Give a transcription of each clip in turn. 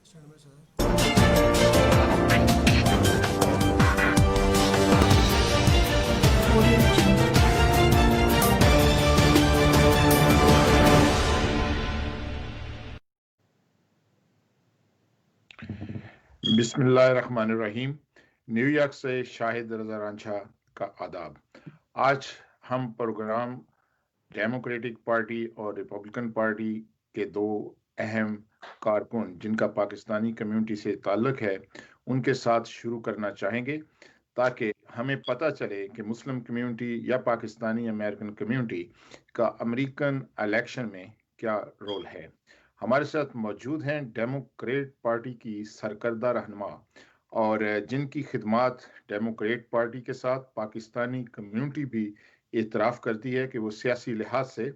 बिस्मिल्लाहिर्रहमानिर्रहीम। न्यूयॉर्क से शाहिद रजा रांझा का आदाब। आज हम प्रोग्राम डेमोक्रेटिक पार्टी और रिपब्लिकन पार्टी के दो अहम कारकुन जिनका पाकिस्तानी कम्युनिटी से ताल्लुक है उनके साथ शुरू करना चाहेंगे ताकि हमें पता चले कि मुस्लिम कम्युनिटी या पाकिस्तानी अमेरिकन कम्युनिटी का अमेरिकन इलेक्शन में क्या रोल है। हमारे साथ मौजूद हैं डेमोक्रेट पार्टी की सरकर्दा रहनुमा और जिनकी खिदमात डेमोक्रेट पार्टी के साथ पाकिस्तानी कम्युनिटी भी इतराफ़ करती है कि वो सियासी लिहाज से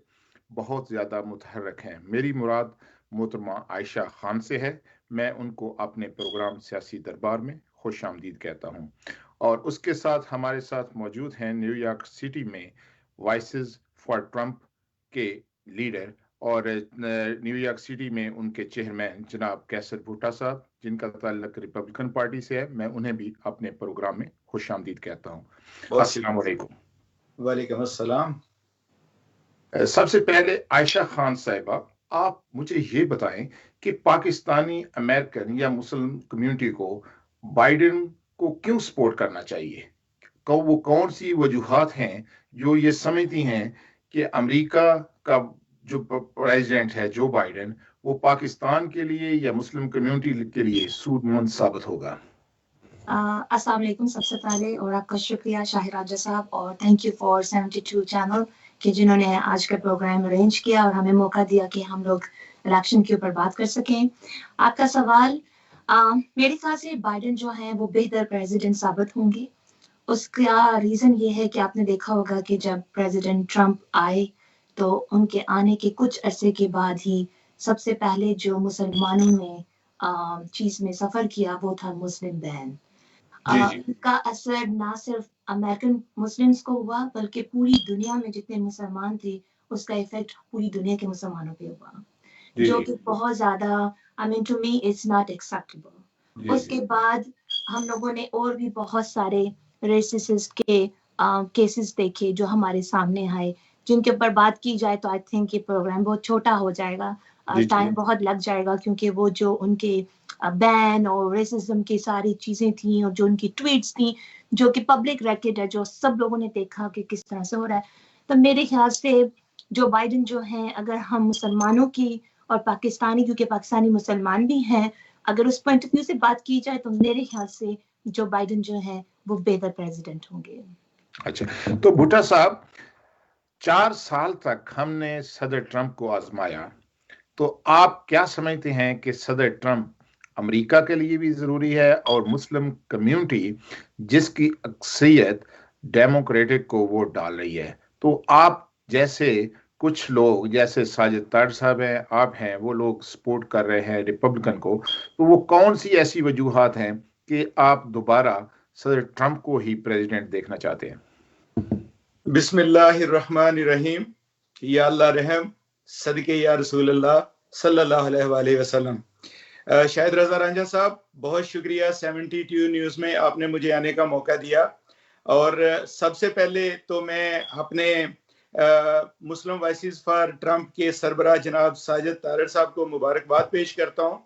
बहुत ज़्यादा मुतहर्रिक हैं। मेरी मुराद मोहतरमा आयशा खान से है। मैं उनको अपने प्रोग्राम सियासी दरबार में खुश आमदीद कहता हूँ। और उसके साथ हमारे साथ मौजूद हैं न्यूयॉर्क सिटी में वॉइसेस फॉर ट्रंप के लीडर और न्यूयॉर्क सिटी में उनके चेयरमैन जनाब कैसर भुट्टा साहब जिनका ताल्लुक रिपब्लिकन पार्टी से है। मैं उन्हें भी अपने प्रोग्राम में खुश आमदीद कहता हूँ। अस्सलाम वालेकुम। वालेकुम अस्सलाम। सबसे पहले आयशा खान साहिबा, आप मुझे ये बताएं कि पाकिस्तानी अमेरिकन या मुस्लिम कम्युनिटी को बाइडेन को क्यों सपोर्ट करना चाहिए। वो कौन सी वजूहात हैं जो ये समझती हैं कि अमेरिका का जो प्रेसिडेंट है जो बाइडेन वो पाकिस्तान के लिए या मुस्लिम कम्युनिटी के लिए सूदमंद साबित होगा। अस्सलाम वालेकुम। सबसे पहले और आपका शुक्रिया शाहिद राजा साहब और थैंक यू फॉर 72 चैनल कि जिन्होंने आज का प्रोग्राम अरेंज किया और हमें मौका दिया कि हम लोग इलेक्शन के ऊपर बात कर सकें। आपका सवाल, मेरे ख्याल से बाइडेन जो है वो बेहतर प्रेसिडेंट साबित होंगे। उसका रीज़न ये है कि आपने देखा होगा कि जब प्रेसिडेंट ट्रंप आए तो उनके आने के कुछ अरसे के बाद ही सबसे पहले जो मुसलमानों ने चीज़ में सफ़र किया वो था मुस्लिम बैन। का असर ना सिर्फ अमेरिकन मुस्लिम्स को हुआ बल्कि पूरी दुनिया में जितने मुसलमान थे उसका इफेक्ट पूरी दुनिया के मुसलमानों पे हुआ, जो कि बहुत ज़्यादा, I mean to me it's not acceptable. उसके बाद हम लोगों ने और भी बहुत सारे रेसिस्ट के केसेस देखे जो हमारे सामने आए, जिनके ऊपर बात की जाए तो आई थिंक ये प्रोग्राम बहुत छोटा हो जाएगा, टाइम बहुत लग जाएगा, क्योंकि वो जो उनके बैन और रेसिज्म की सारी चीज़ें थी और जो उनकी ट्वीट्स थी जो कि पब्लिक रिकॉर्ड है, जो सब लोगों ने देखा कि किस तरह से हो रहा है। तो मेरे ख्याल से जो बाइडेन जो हैं, अगर हम मुसलमानों की और पाकिस्तानी, क्योंकि पाकिस्तानी मुसलमान भी हैं, अगर उस पॉइंट ऑफ व्यू से बात की जाए तो मेरे ख्याल से जो बाइडेन जो है वो बेहतर प्रेसिडेंट होंगे। अच्छा, तो भुट्टा साहब, 4 साल तक हमने सदर ट्रंप को आजमाया, तो आप क्या समझते हैं कि सदर ट्रंप अमेरिका के लिए भी जरूरी है और मुस्लिम कम्युनिटी जिसकी अक्सरियत डेमोक्रेटिक को वोट डाल रही है, तो आप जैसे कुछ लोग जैसे साजिद तार साहब हैं, आप हैं, वो लोग सपोर्ट कर रहे हैं रिपब्लिकन को, तो वो कौन सी ऐसी वजूहात हैं कि आप दोबारा सदर ट्रंप को ही प्रेसिडेंट देखना चाहते हैं। बिस्मिल्लाहिर्रहमानिर्रहीम। या अल्लाह रहम, सदके या रसूल अल्लाह सल्लल्लाहु अलैहि वसल्लम। शाहिद रजा रांझा साहब, बहुत शुक्रिया 72 न्यूज़ में आपने मुझे आने का मौका दिया। और सबसे पहले तो मैं अपने मुस्लिम वॉइसेस फॉर ट्रंप के सरबराह जनाब साजिद तारड़ साहब को मुबारकबाद पेश करता हूँ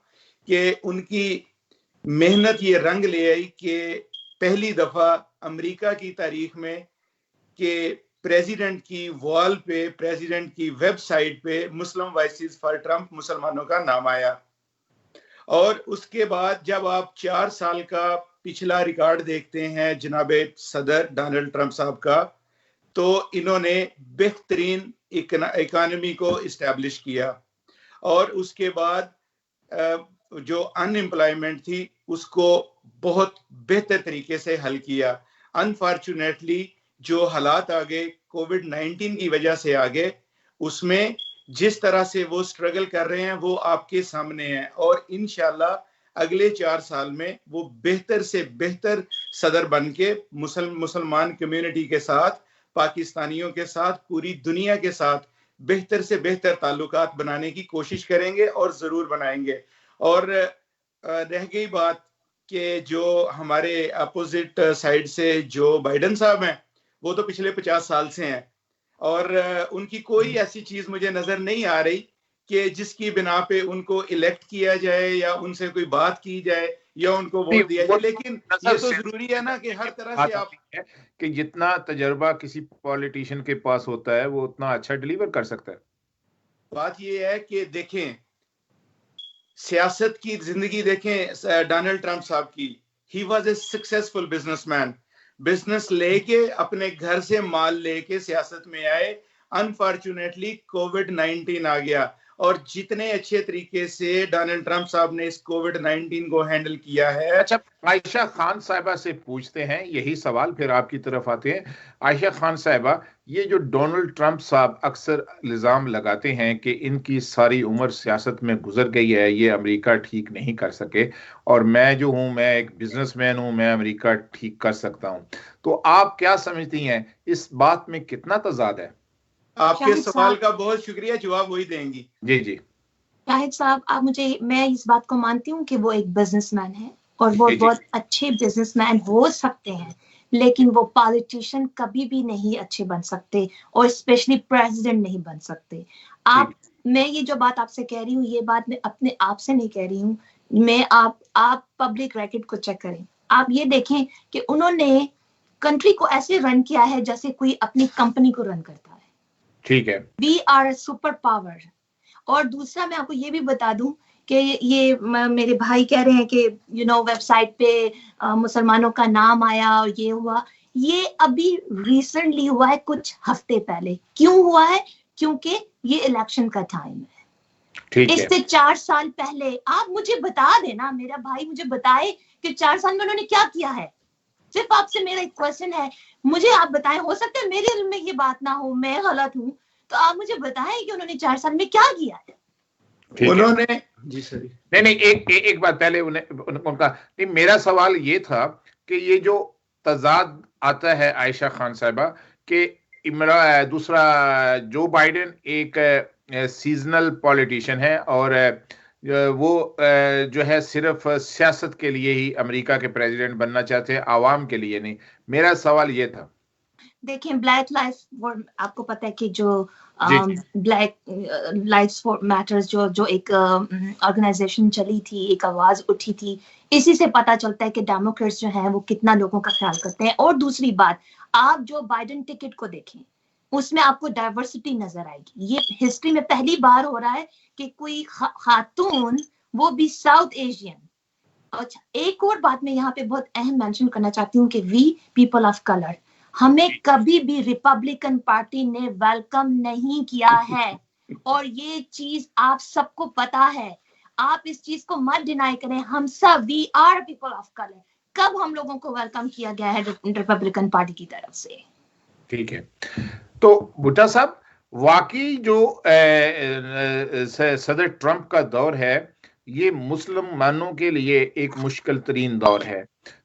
कि उनकी मेहनत ये रंग ले आई कि पहली दफ़ा अमेरिका की तारीख में कि प्रेसिडेंट की वॉल पे, प्रेसिडेंट की वेबसाइट पे मुस्लिम वॉइसेस फॉर ट्रंप मुसलमानों का नाम आया। और उसके बाद जब आप 4 साल का पिछला रिकॉर्ड देखते हैं जनाबे सदर डोनाल्ड ट्रंप साहब का, तो इन्होंने बेहतरीन इकोनॉमी को इस्टेब्लिश किया और उसके बाद जो अनएम्प्लॉयमेंट थी उसको बहुत बेहतर तरीके से हल किया। अनफॉर्चुनेटली जो हालात आ गए कोविड-19 की वजह से आ गए, उसमें जिस तरह से वो स्ट्रगल कर रहे हैं वो आपके सामने है और इंशाल्लाह अगले 4 साल में वो बेहतर से बेहतर सदर बन के मुसलमान कम्युनिटी के साथ, पाकिस्तानियों के साथ, पूरी दुनिया के साथ बेहतर से बेहतर ताल्लुकात बनाने की कोशिश करेंगे और जरूर बनाएंगे। और रह गई बात कि जो हमारे अपोजिट साइड से जो बाइडन साहब हैं, वो तो पिछले 50 साल से हैं और उनकी कोई ऐसी चीज मुझे नजर नहीं आ रही कि जिसकी बिना पे उनको इलेक्ट किया जाए या उनसे कोई बात की जाए या उनको वोट दिया जाए। लेकिन ये तो जरूरी है ना कि हर तरह से आप कि जितना तजर्बा किसी पॉलिटिशियन के पास होता है वो उतना अच्छा डिलीवर कर सकता है। बात ये है कि देखें, सियासत की जिंदगी देखें डोनाल्ड ट्रंप साहब की, he was a successful businessman. Business लेके अपने घर से माल लेके सियासत में आए। अनफॉर्चुनेटली कोविड-19 आ गया और जितने अच्छे तरीके से डोनाल्ड ट्रंप साहब ने इस कोविड-19 को हैंडल किया है। अच्छा, आयशा खान साहिबा से पूछते हैं यही सवाल, फिर आपकी तरफ आते हैं। आयशा खान साहिबा, ये जो डोनाल्ड ट्रंप साहब अक्सर इल्जाम लगाते हैं कि इनकी सारी उम्र सियासत में गुजर गई है, ये अमेरिका ठीक नहीं कर सके और मैं जो हूं, मैं एक बिजनेसमैन हूं, मैं अमेरिका ठीक कर सकता हूं, तो आप क्या समझती हैं इस बात में कितना तजाद है? आपके सवाल का बहुत शुक्रिया, जवाब वही देंगी। जी जी शाहिद साहब, आप मुझे, मैं इस बात को मानती हूँ कि वो एक बिजनेसमैन है और वो बहुत अच्छे बिजनेसमैन हो सकते हैं, लेकिन वो पॉलिटिशियन कभी भी नहीं अच्छे बन सकते और स्पेशली प्रेसिडेंट नहीं बन सकते। आप, मैं ये जो बात आपसे कह रही हूँ, ये बात मैं अपने आप से नहीं कह रही हूँ, मैं आप पब्लिक रिकॉर्ड को चेक करें, आप ये देखें कि उन्होंने कंट्री को ऐसे रन किया है जैसे कोई अपनी कंपनी को रन करता है। ठीक है, वी आर सुपर पावर। और दूसरा मैं आपको ये भी बता दूं कि ये मेरे भाई कह रहे हैं कि वेबसाइट पे मुसलमानों का नाम आया और ये हुआ, ये अभी रिसेंटली हुआ है, कुछ हफ्ते पहले। क्यों हुआ है? क्योंकि ये इलेक्शन का टाइम है। इससे 4 साल पहले आप मुझे बता देना, मेरा भाई मुझे बताए कि 4 साल में उन्होंने क्या किया है। सिर्फ आपसे मेरा एक क्वेश्चन है, मुझे आप बताएं, हो सकता है मेरे दिल में ये बात ना हो, मैं गलत हूं, तो आप मुझे बताएं कि उन्होंने 4 साल में क्या किया है। उन्होंने जी सर, नहीं एक बात पहले उनका नहीं, मेरा सवाल ये था कि ये जो तजाद आता है आयशा खान साहिबा के, दूसरा जो बाइडेन एक सीजनल पॉलिटिशियन है और वो जो है सिर्फ सियासत के लिए ही अमेरिका के प्रेसिडेंट बनना चाहते हैं, आवाम के लिए नहीं। मेरा सवाल ये था, देखें, ब्लैक लाइफ, आपको पता है कि जो ब्लैक लाइव्स फॉर मैटर्स जो एक ऑर्गेनाइजेशन चली थी, एक आवाज उठी थी, इसी से पता चलता है कि डेमोक्रेट्स जो हैं वो कितना लोगों का ख्याल करते हैं। और दूसरी बात, आप जो बाइडेन टिकट को देखें, उसमें आपको डाइवर्सिटी नजर आएगी। ये हिस्ट्री में पहली बार हो रहा है कि कोई खातून, वो भी साउथ एशियन। अच्छा, एक और बात मैं यहाँ पे बहुत अहम मेंशन करना चाहती हूँ कि वी पीपल ऑफ कलर, हमें कभी भी रिपब्लिकन पार्टी ने वेलकम नहीं किया है और ये चीज आप सबको पता है। आप इस चीज को मत डिनाई करें। हम सब, we are people of colour, कब हम लोगों को वेलकम किया गया है रिपब्लिकन पार्टी की तरफ से? ठीक है, तो भुट्टा साहब, वाकई जो सदर ट्रंप का दौर है, ये मुसलमानों के लिए एक मुश्किल तरीन दौर है।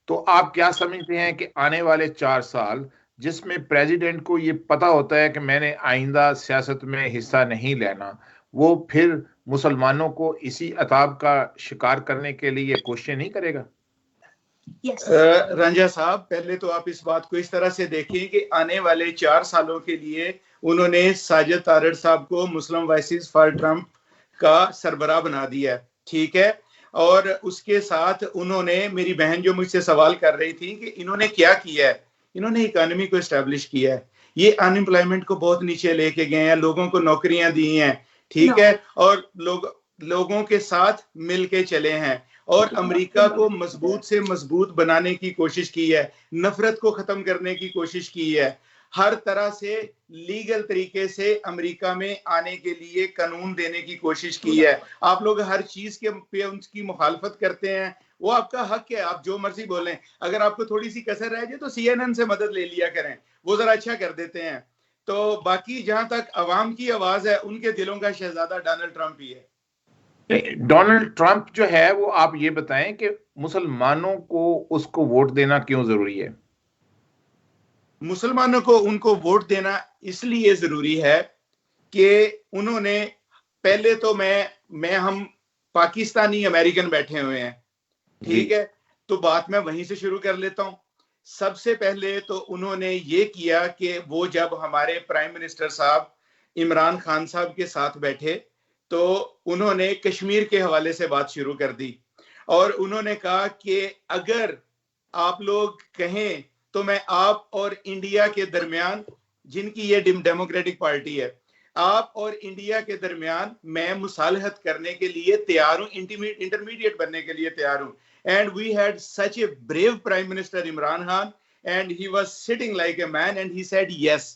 तो आप क्या समझते हैं कि आने वाले 4 साल, जिसमें प्रेसिडेंट को ये पता होता है कि मैंने आइंदा सियासत में हिस्सा नहीं लेना, वो फिर मुसलमानों को इसी अताब का शिकार करने के लिए कोशिश नहीं करेगा? रंजा साहब, पहले तो आप इस बात को इस तरह से देखिए कि आने वाले 4 सालों के लिए उन्होंने साजिद तारड़ साहब को मुस्लिम वॉइसेस फॉर ट्रंप का सरबराह बना दिया, ठीक है। और उसके साथ उन्होंने, मेरी बहन जो मुझसे सवाल कर रही थी कि इन्होंने क्या किया है, इन्होंने इकोनॉमी को एस्टेब्लिश किया है। ये अनएम्प्लॉयमेंट को बहुत नीचे लेके गए हैं, लोगों को नौकरियां दी हैं, ठीक है, और लोगों के साथ मिलके चले हैं और अमेरिका को मजबूत से मजबूत बनाने की कोशिश की है, नफरत को खत्म करने की कोशिश की है, हर तरह से लीगल तरीके से अमेरिका में आने के लिए कानून देने की कोशिश की है। आप लोग हर चीज के पे उनकी मुखालफत करते हैं, वो आपका हक है, आप जो मर्जी बोलें। अगर आपको थोड़ी सी कसर रह जाए तो CNN से मदद ले लिया करें, वो जरा अच्छा कर देते हैं। तो बाकी जहां तक अवाम की आवाज है, उनके दिलों का शहजादा डोनाल्ड ट्रंप ही है। डोनाल्ड ट्रंप जो है वो, आप ये बताएं कि मुसलमानों को उसको वोट देना क्यों जरूरी है? मुसलमानों को उनको वोट देना इसलिए जरूरी है कि उन्होंने, पहले तो हम पाकिस्तानी अमेरिकन बैठे हुए हैं, ठीक है, तो बात मैं वहीं से शुरू कर लेता हूं। सबसे पहले तो उन्होंने ये किया कि वो जब हमारे प्राइम मिनिस्टर साहब इमरान खान साहब के साथ बैठे तो उन्होंने कश्मीर के हवाले से बात शुरू कर दी और उन्होंने कहा कि अगर आप लोग कहें तो मैं आप और इंडिया के दरमियान, जिनकी ये डेमोक्रेटिक पार्टी है, आप और इंडिया के दरमियान मैं मुसालहत करने के लिए तैयार हूं, इंटरमीडिएट बनने के लिए तैयार हूं। And we had such a brave Prime Minister Imran Khan, and he was sitting like a man, and he said yes.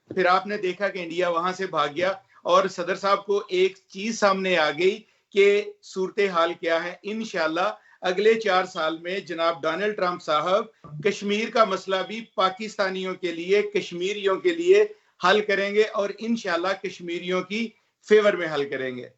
फिर आपने देखा कि इंडिया वहां से भाग गया और सदर साहब को एक चीज सामने आ गई कि सूरत हाल क्या है। इंशाल्लाह अगले 4 साल में जनाब डोनाल्ड ट्रंप साहब कश्मीर का मसला भी पाकिस्तानियों के लिए, कश्मीरियों के लिए हल करेंगे और इंशाल्लाह कश्मीरियों की फेवर में हल करेंगे।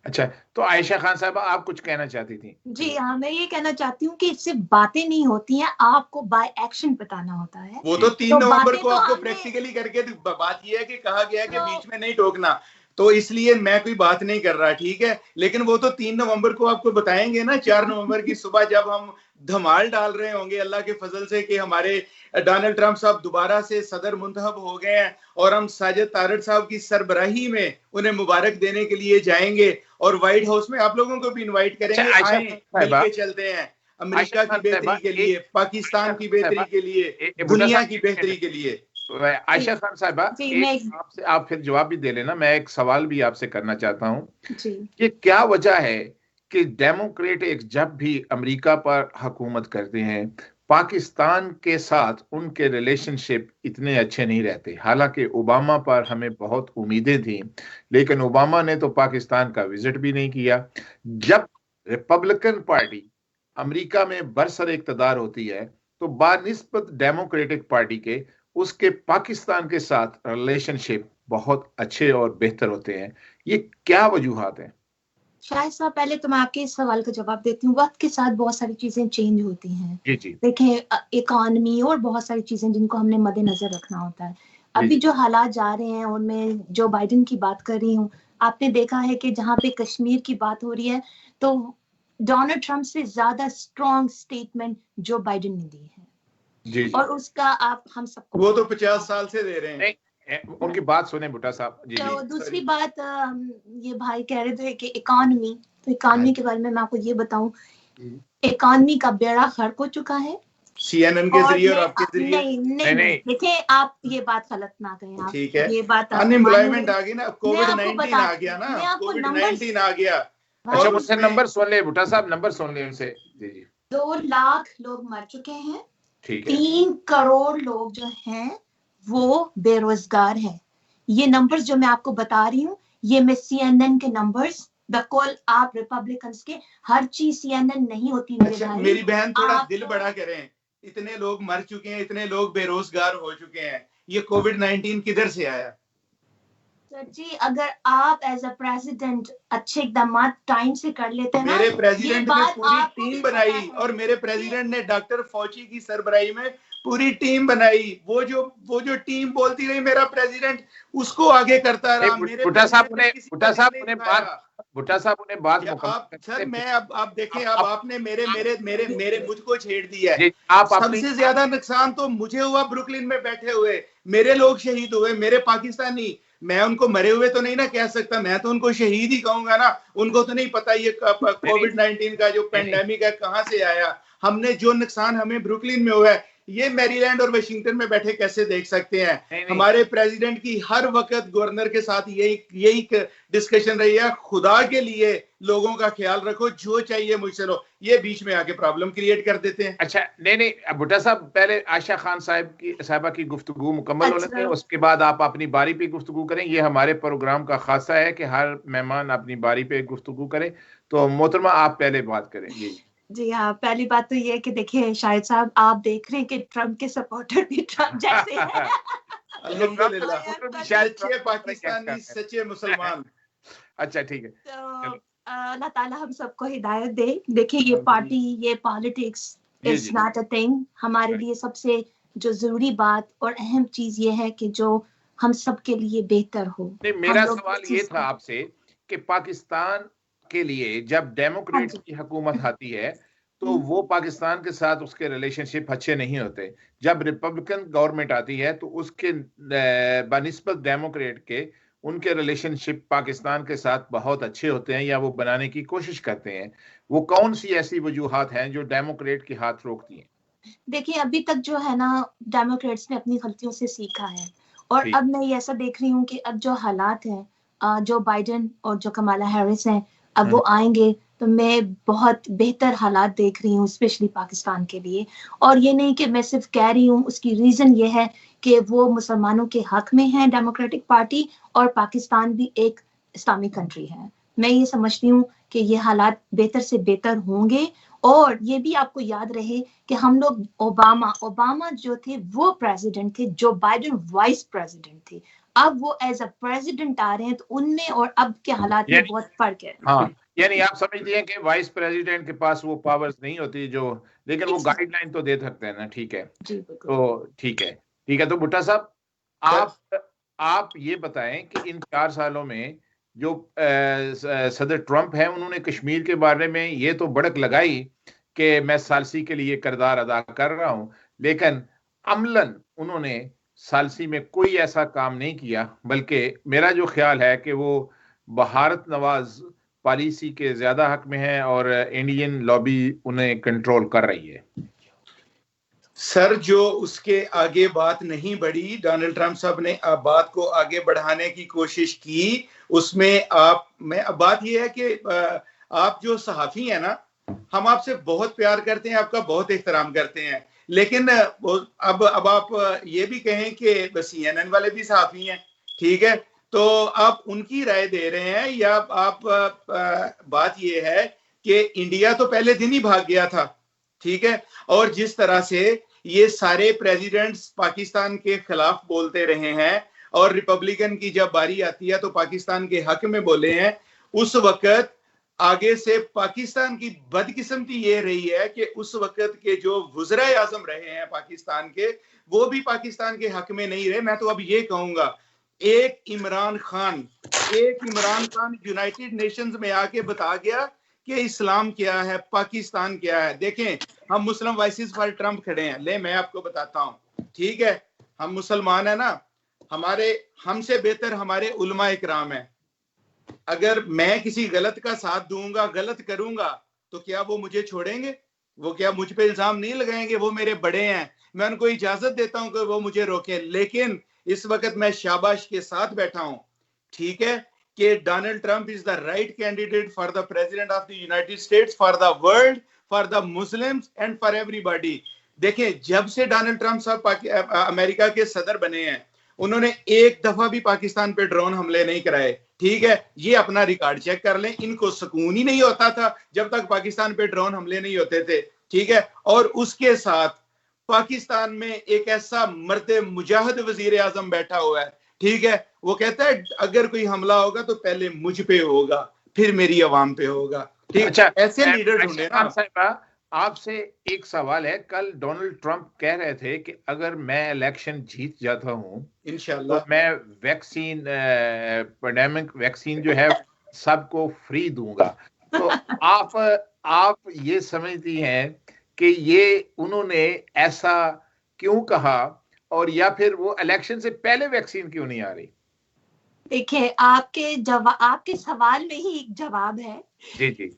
अच्छा, तो आयशा खान साहब आप कुछ कहना चाहती थी? जी हाँ, मैं ये कहना चाहती हूँ कि सिर्फ बातें नहीं होती हैं, आपको बाय एक्शन बताना होता है। वो तो 3 नवंबर को आपको तो प्रैक्टिकली करके बात ये है कि कहा गया है कि बीच में नहीं टोकना, तो इसलिए मैं कोई बात नहीं कर रहा, ठीक है, लेकिन वो तो 3 नवंबर को आपको बताएंगे ना। 4 नवंबर की सुबह जब हम धमाल डाल रहे होंगे अल्लाह के फजल से कि हमारे डोनाल्ड ट्रंप साहब दोबारा से सदर मुंतखब हो गए हैं और हम साजिद तारड़ साहब की सरबराही में उन्हें मुबारक देने के लिए जाएंगे और व्हाइट हाउस में आप लोगों को भी इनवाइट करेंगे, आए मिलके चलते हैं अमेरिका की बेहतरी के लिए, पाकिस्तान की बेहतरी के लिए, दुनिया की बेहतरी के लिए। आयशा खान साहिबा, आपसे आप फिर जवाब भी दे लेना, मैं एक सवाल भी आपसे करना चाहता हूँ कि क्या वजह है कि डेमोक्रेट जब भी अमेरिका पर हुकूमत करते हैं पाकिस्तान के साथ उनके रिलेशनशिप इतने अच्छे नहीं रहते। हालांकि ओबामा पर हमें बहुत उम्मीदें थी, लेकिन ओबामा ने तो पाकिस्तान का विजिट भी नहीं किया। जब रिपब्लिकन पार्टी अमेरिका में बरसर इक़्तिदार होती है तो बानिस्बत डेमोक्रेटिक पार्टी के उसके पाकिस्तान के साथ रिलेशनशिप बहुत अच्छे और बेहतर होते हैं। ये क्या वजूहात हैं? शायद साहब, पहले तो मैं आपके इस सवाल का जवाब देती हूँ। वक्त के साथ बहुत सारी चीजें चेंज होती हैं। जी। देखें, इकोनॉमी और बहुत सारी चीजें जिनको हमने मद्देनजर रखना होता है। अभी जो हालात जा रहे हैं उनमें जो बाइडेन की बात कर रही हूँ, आपने देखा है कि जहाँ पे कश्मीर की बात हो रही है तो डोनाल्ड ट्रंप से ज्यादा स्ट्रॉन्ग स्टेटमेंट जो बाइडेन ने दी है। जी। और उसका आप हम सबको, वो तो 50 साल से दे रहे हैं। उनकी बात सुने भुट्टा साहब। जी तो दूसरी बात, ये भाई कह रहे थे कि इकोनॉमी, तो इकोनॉमी के बारे में मैं आपको ये बताऊं, इकोनॉमी का बेड़ा गर्क हो चुका है CNN के जरिए और आपके जरिए। नहीं, देखिए आप ये बात गलत ना कहें आप, ठीक है, ये बात अनएम्प्लॉयमेंट आ गई ना, कोविड-19 आ गया ना, कोविड-19 आ गया। अच्छा, मुझसे नंबर सुन ले भुट्टा साहब, नंबर सुन ले उनसे। जी 2 लाख लोग मर चुके हैं, ठीक है। 3 करोड़ लोग जो हैं वो बेरोजगार हैं। ये नंबर्स जो मैं आपको बता रही हूँ, ये मैं CNN के नंबर्स, बिल्कुल आप रिपब्लिकन्स के, हर चीज CNN नहीं होती मेरे भाई। मेरी बहन थोड़ा दिल बड़ा करें, इतने लोग मर चुके हैं, इतने लोग बेरोजगार हो चुके हैं, ये कोविड-19 किधर से आया? सर जी, अगर आप एज अ प्रेसिडेंट अच्छे इकदाम टाइम से कर लेते हैं ना, मेरे प्रेसिडेंट ने पूरी टीम बनाई और मेरे प्रेसिडेंट ने डॉक्टर फौची की सरबराही में पूरी टीम बनाई। वो जो टीम बोलती रही मेरा प्रेसिडेंट उसको आगे करता रहा। भुट्टा साहब ने बात सर, मैं अब आप देखें, अब आपने मेरे मुझको छेड़ दिया है। सबसे ज्यादा नुकसान तो मुझे हुआ ब्रुकलिन में बैठे हुए, मेरे लोग शहीद हुए, मेरे पाकिस्तानी। मैं उनको मरे हुए तो नहीं ना कह सकता, मैं तो उनको शहीद ही कहूंगा ना। उनको तो नहीं पता ये कोविड-19 का जो पेंडेमिक है कहां से आया। हमने जो नुकसान हमें ब्रुकलिन में हुआ है, ये मैरीलैंड और वाशिंगटन में बैठे कैसे देख सकते हैं? हमारे प्रेसिडेंट की हर वक्त गवर्नर के साथ यही डिस्कशन रही है, खुदा के लिए लोगों का ख्याल रखो, जो चाहिए मुझसे लो। ये बीच में आके प्रॉब्लम क्रिएट कर देते हैं। अच्छा, नहीं, भुट्टा साहब, पहले आयशा खान साहिबा की गुफ्तगू मुकम्मल होने दें, उसके बाद आप अपनी बारी पे गुफ्तगू करें। ये हमारे प्रोग्राम का खासा है कि हर मेहमान अपनी बारी पे गुफ्तगू करे। तो मोहतरमा आप पहले बात करें। जी हाँ, पहली बात तो ये है कि देखिए शाहिद साहब, आप देख रहे हैं कि ट्रंप के सपोर्टर भी ट्रंप जैसे हैं। अल्हम्दुलिल्लाह, सच्चे पाकिस्तानी, सच्चे मुसलमान। अच्छा, ठीक है। तो अल्लाह ताला हम सबको हिदायत दे। देखिए, ये पार्टी, ये politics is not a thing. हमारे लिए सबसे जो जरूरी बात और अहम चीज ये है कि जो हम सबके लिए बेहतर हो। मेरा सवाल ये था आपसे कि पाकिस्तान के लिए जब डेमोक्रेट की हुकूमत आती है तो वो पाकिस्तान के साथ उसके रिलेशनशिप अच्छे नहीं होते। जब रिपब्लिकन गवर्नमेंट आती है तो उसके बनिस्बत डेमोक्रेट के उनके रिलेशनशिप पाकिस्तान के साथ बहुत अच्छे होते हैं या वो बनाने की कोशिश करते हैं। वो कौन सी ऐसी वजूहात हैं जो डेमोक्रेट के हाथ रोकती हैं? देखिए, अभी तक जो है ना, डेमोक्रेट्स ने अपनी गलतियों से सीखा है और ठीक। अब मैं ये ऐसा देख रही हूँ कि अब जो हालात हैं, जो बाइडेन और जो कमाला हैरिस हैं, अब वो आएंगे तो मैं बहुत बेहतर हालात देख रही हूँ, स्पेशली पाकिस्तान के लिए। और ये नहीं कि मैं सिर्फ कह रही हूँ, उसकी रीजन ये है कि वो मुसलमानों के हक में है डेमोक्रेटिक पार्टी, और पाकिस्तान भी एक इस्लामिक कंट्री है। मैं ये समझती हूँ कि ये हालात बेहतर से बेहतर होंगे। और ये भी आपको याद रहे कि हम लोग ओबामा जो थे वो प्रेसिडेंट थे, जो बाइडेन वाइस प्रेसिडेंट थे। अब वो एज अ प्रेसिडेंट आ रहे हैं, तो उनमें और अब के हालात में बहुत फर्क है। हाँ, यानी आप समझती हैं कि वाइस प्रेसिडेंट के पास वो पावर्स नहीं होती जो, लेकिन वो गाइडलाइन तो दे सकते हैं ना। ठीक है, जी बिल्कुल। तो ठीक है, ठीक है। तो भुट्टा साहब, आप ये बताएं कि इन 4 सालों में जो सदर ट्रंप है, उन्होंने कश्मीर के बारे में ये तो भड़क लगाई कि मैं सालसी के लिए किरदार अदा कर रहा हूं, लेकिन अमलन उन्होंने सालसी में कोई ऐसा काम नहीं किया, बल्कि मेरा जो ख्याल है कि वो भारत नवाज पॉलिसी के ज्यादा हक में है और इंडियन लॉबी उन्हें कंट्रोल कर रही है। सर, जो उसके आगे बात नहीं बढ़ी, डोनाल्ड ट्रंप साहब ने बात को आगे बढ़ाने की कोशिश की, उसमें बात यह है कि आप जो सहाफी हैं ना, हम आपसे बहुत प्यार करते हैं, आपका बहुत एहतराम करते हैं, लेकिन अब आप ये भी कहें कि CNN वाले भी सहाफी हैं, ठीक है, तो आप उनकी राय दे रहे हैं, या आप बात ये है कि इंडिया तो पहले दिन ही भाग गया था, ठीक है, और जिस तरह से ये सारे प्रेसिडेंट्स पाकिस्तान के खिलाफ बोलते रहे हैं और रिपब्लिकन की जब बारी आती है तो पाकिस्तान के हक में बोले हैं, उस वक्त आगे से पाकिस्तान की बदकिस्मती ये रही है कि उस वक्त के जो वज़ीर आज़म रहे हैं पाकिस्तान के, वो भी पाकिस्तान के हक में नहीं रहे। मैं तो अब ये कहूंगा, एक इमरान खान यूनाइटेड नेशंस में आके बता गया कि इस्लाम क्या है, पाकिस्तान क्या है। देखें, हम मुस्लिम वॉइसेस फॉर ट्रंप खड़े हैं, ले मैं आपको बताता हूं, ठीक है, हम मुसलमान है ना, हमसे बेहतर हमारे उलमा इकराम है। अगर मैं किसी गलत का साथ दूंगा, गलत करूंगा, तो क्या वो मुझे छोड़ेंगे? वो क्या मुझ पे इल्जाम नहीं लगाएंगे? वो मेरे बड़े हैं, मैं उनको इजाजत देता हूं कि वो मुझे रोके, लेकिन इस वक्त मैं शाबाश के साथ बैठा हूं, ठीक है, कि Donald Trump is the right candidate for the president of the United states, for the world, for the Muslims and for everybody. देखिए, जब से डोनाल्ड ट्रंप साहब अमेरिका के सदर बने हैं, उन्होंने एक दफा भी पाकिस्तान पे ड्रोन हमले नहीं कराए, ठीक है, ये अपना रिकॉर्ड चेक कर लें। इनको सुकून ही नहीं होता था जब तक पाकिस्तान पे ड्रोन हमले नहीं होते थे, ठीक है। और उसके साथ पाकिस्तान में एक ऐसा मर्द मुजाहिद वजीर आजम बैठा हुआ है, ठीक है, वो कहता है अगर कोई हमला होगा तो पहले मुझ पे होगा, फिर मेरी आवाम पे होगा, ठीक। अच्छा, ऐसे लीडर ढूंढे ना। आपसे एक सवाल है, कल डोनाल्ड ट्रंप कह रहे थे कि अगर मैं इलेक्शन जीत जाता हूं इंशाल्लाह तो मैं वैक्सीन, पैंडेमिक वैक्सीन जो है सबको फ्री दूंगा। तो आप ये समझती हैं कि ये उन्होंने ऐसा क्यों कहा, और या फिर वो इलेक्शन से पहले वैक्सीन क्यों नहीं आ रही? देखिए, आपके सवाल में ही एक जवाब है। जी जी।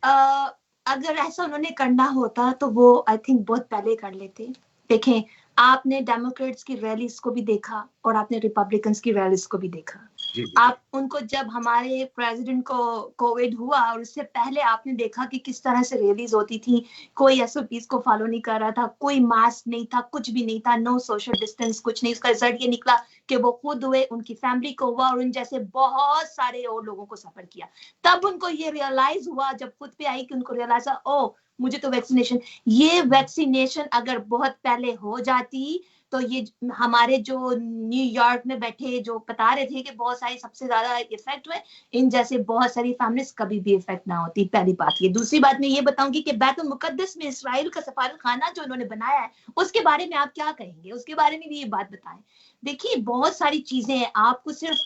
अगर ऐसा उन्होंने करना होता तो वो आई थिंक बहुत पहले कर लेते। देखें, आपने डेमोक्रेट्स की रैलीज को भी देखा और आपने रिपब्लिकन्स की रैलीज को भी देखा। जी जी। आप उनको, जब हमारे प्रेसिडेंट को कोविड हुआ और उससे पहले आपने देखा कि किस तरह से रैलीज होती थी, कोई एसओपीज को फॉलो नहीं कर रहा था, कोई मास्क नहीं था, कुछ भी नहीं था, नो सोशल डिस्टेंस, कुछ नहीं। उसका रिजल्ट ये निकला कि वो खुद हुए, उनकी फैमिली को हुआ और उन जैसे बहुत सारे और लोगों को सफर किया। तब उनको ये रियलाइज हुआ, जब खुद पे आई, कि उनको रियलाइज हुआ, ओ मुझे तो वैक्सीनेशन अगर बहुत पहले हो जाती तो ये हमारे जो न्यूयॉर्क में बैठे जो बता रहे थे कि बहुत सारी सबसे ज्यादा इफेक्ट हुए, इन जैसे बहुत सारी फैमिलीज कभी भी इफेक्ट ना होती। पहली बात ये। दूसरी बात मैं ये बताऊंगी कि बैतुल मुकद्दस में इसराइल का सफारत खाना जो उन्होंने बनाया है, उसके बारे में आप क्या कहेंगे? उसके बारे में भी ये बात बताएं। देखिए बहुत सारी चीजें हैं, आपको सिर्फ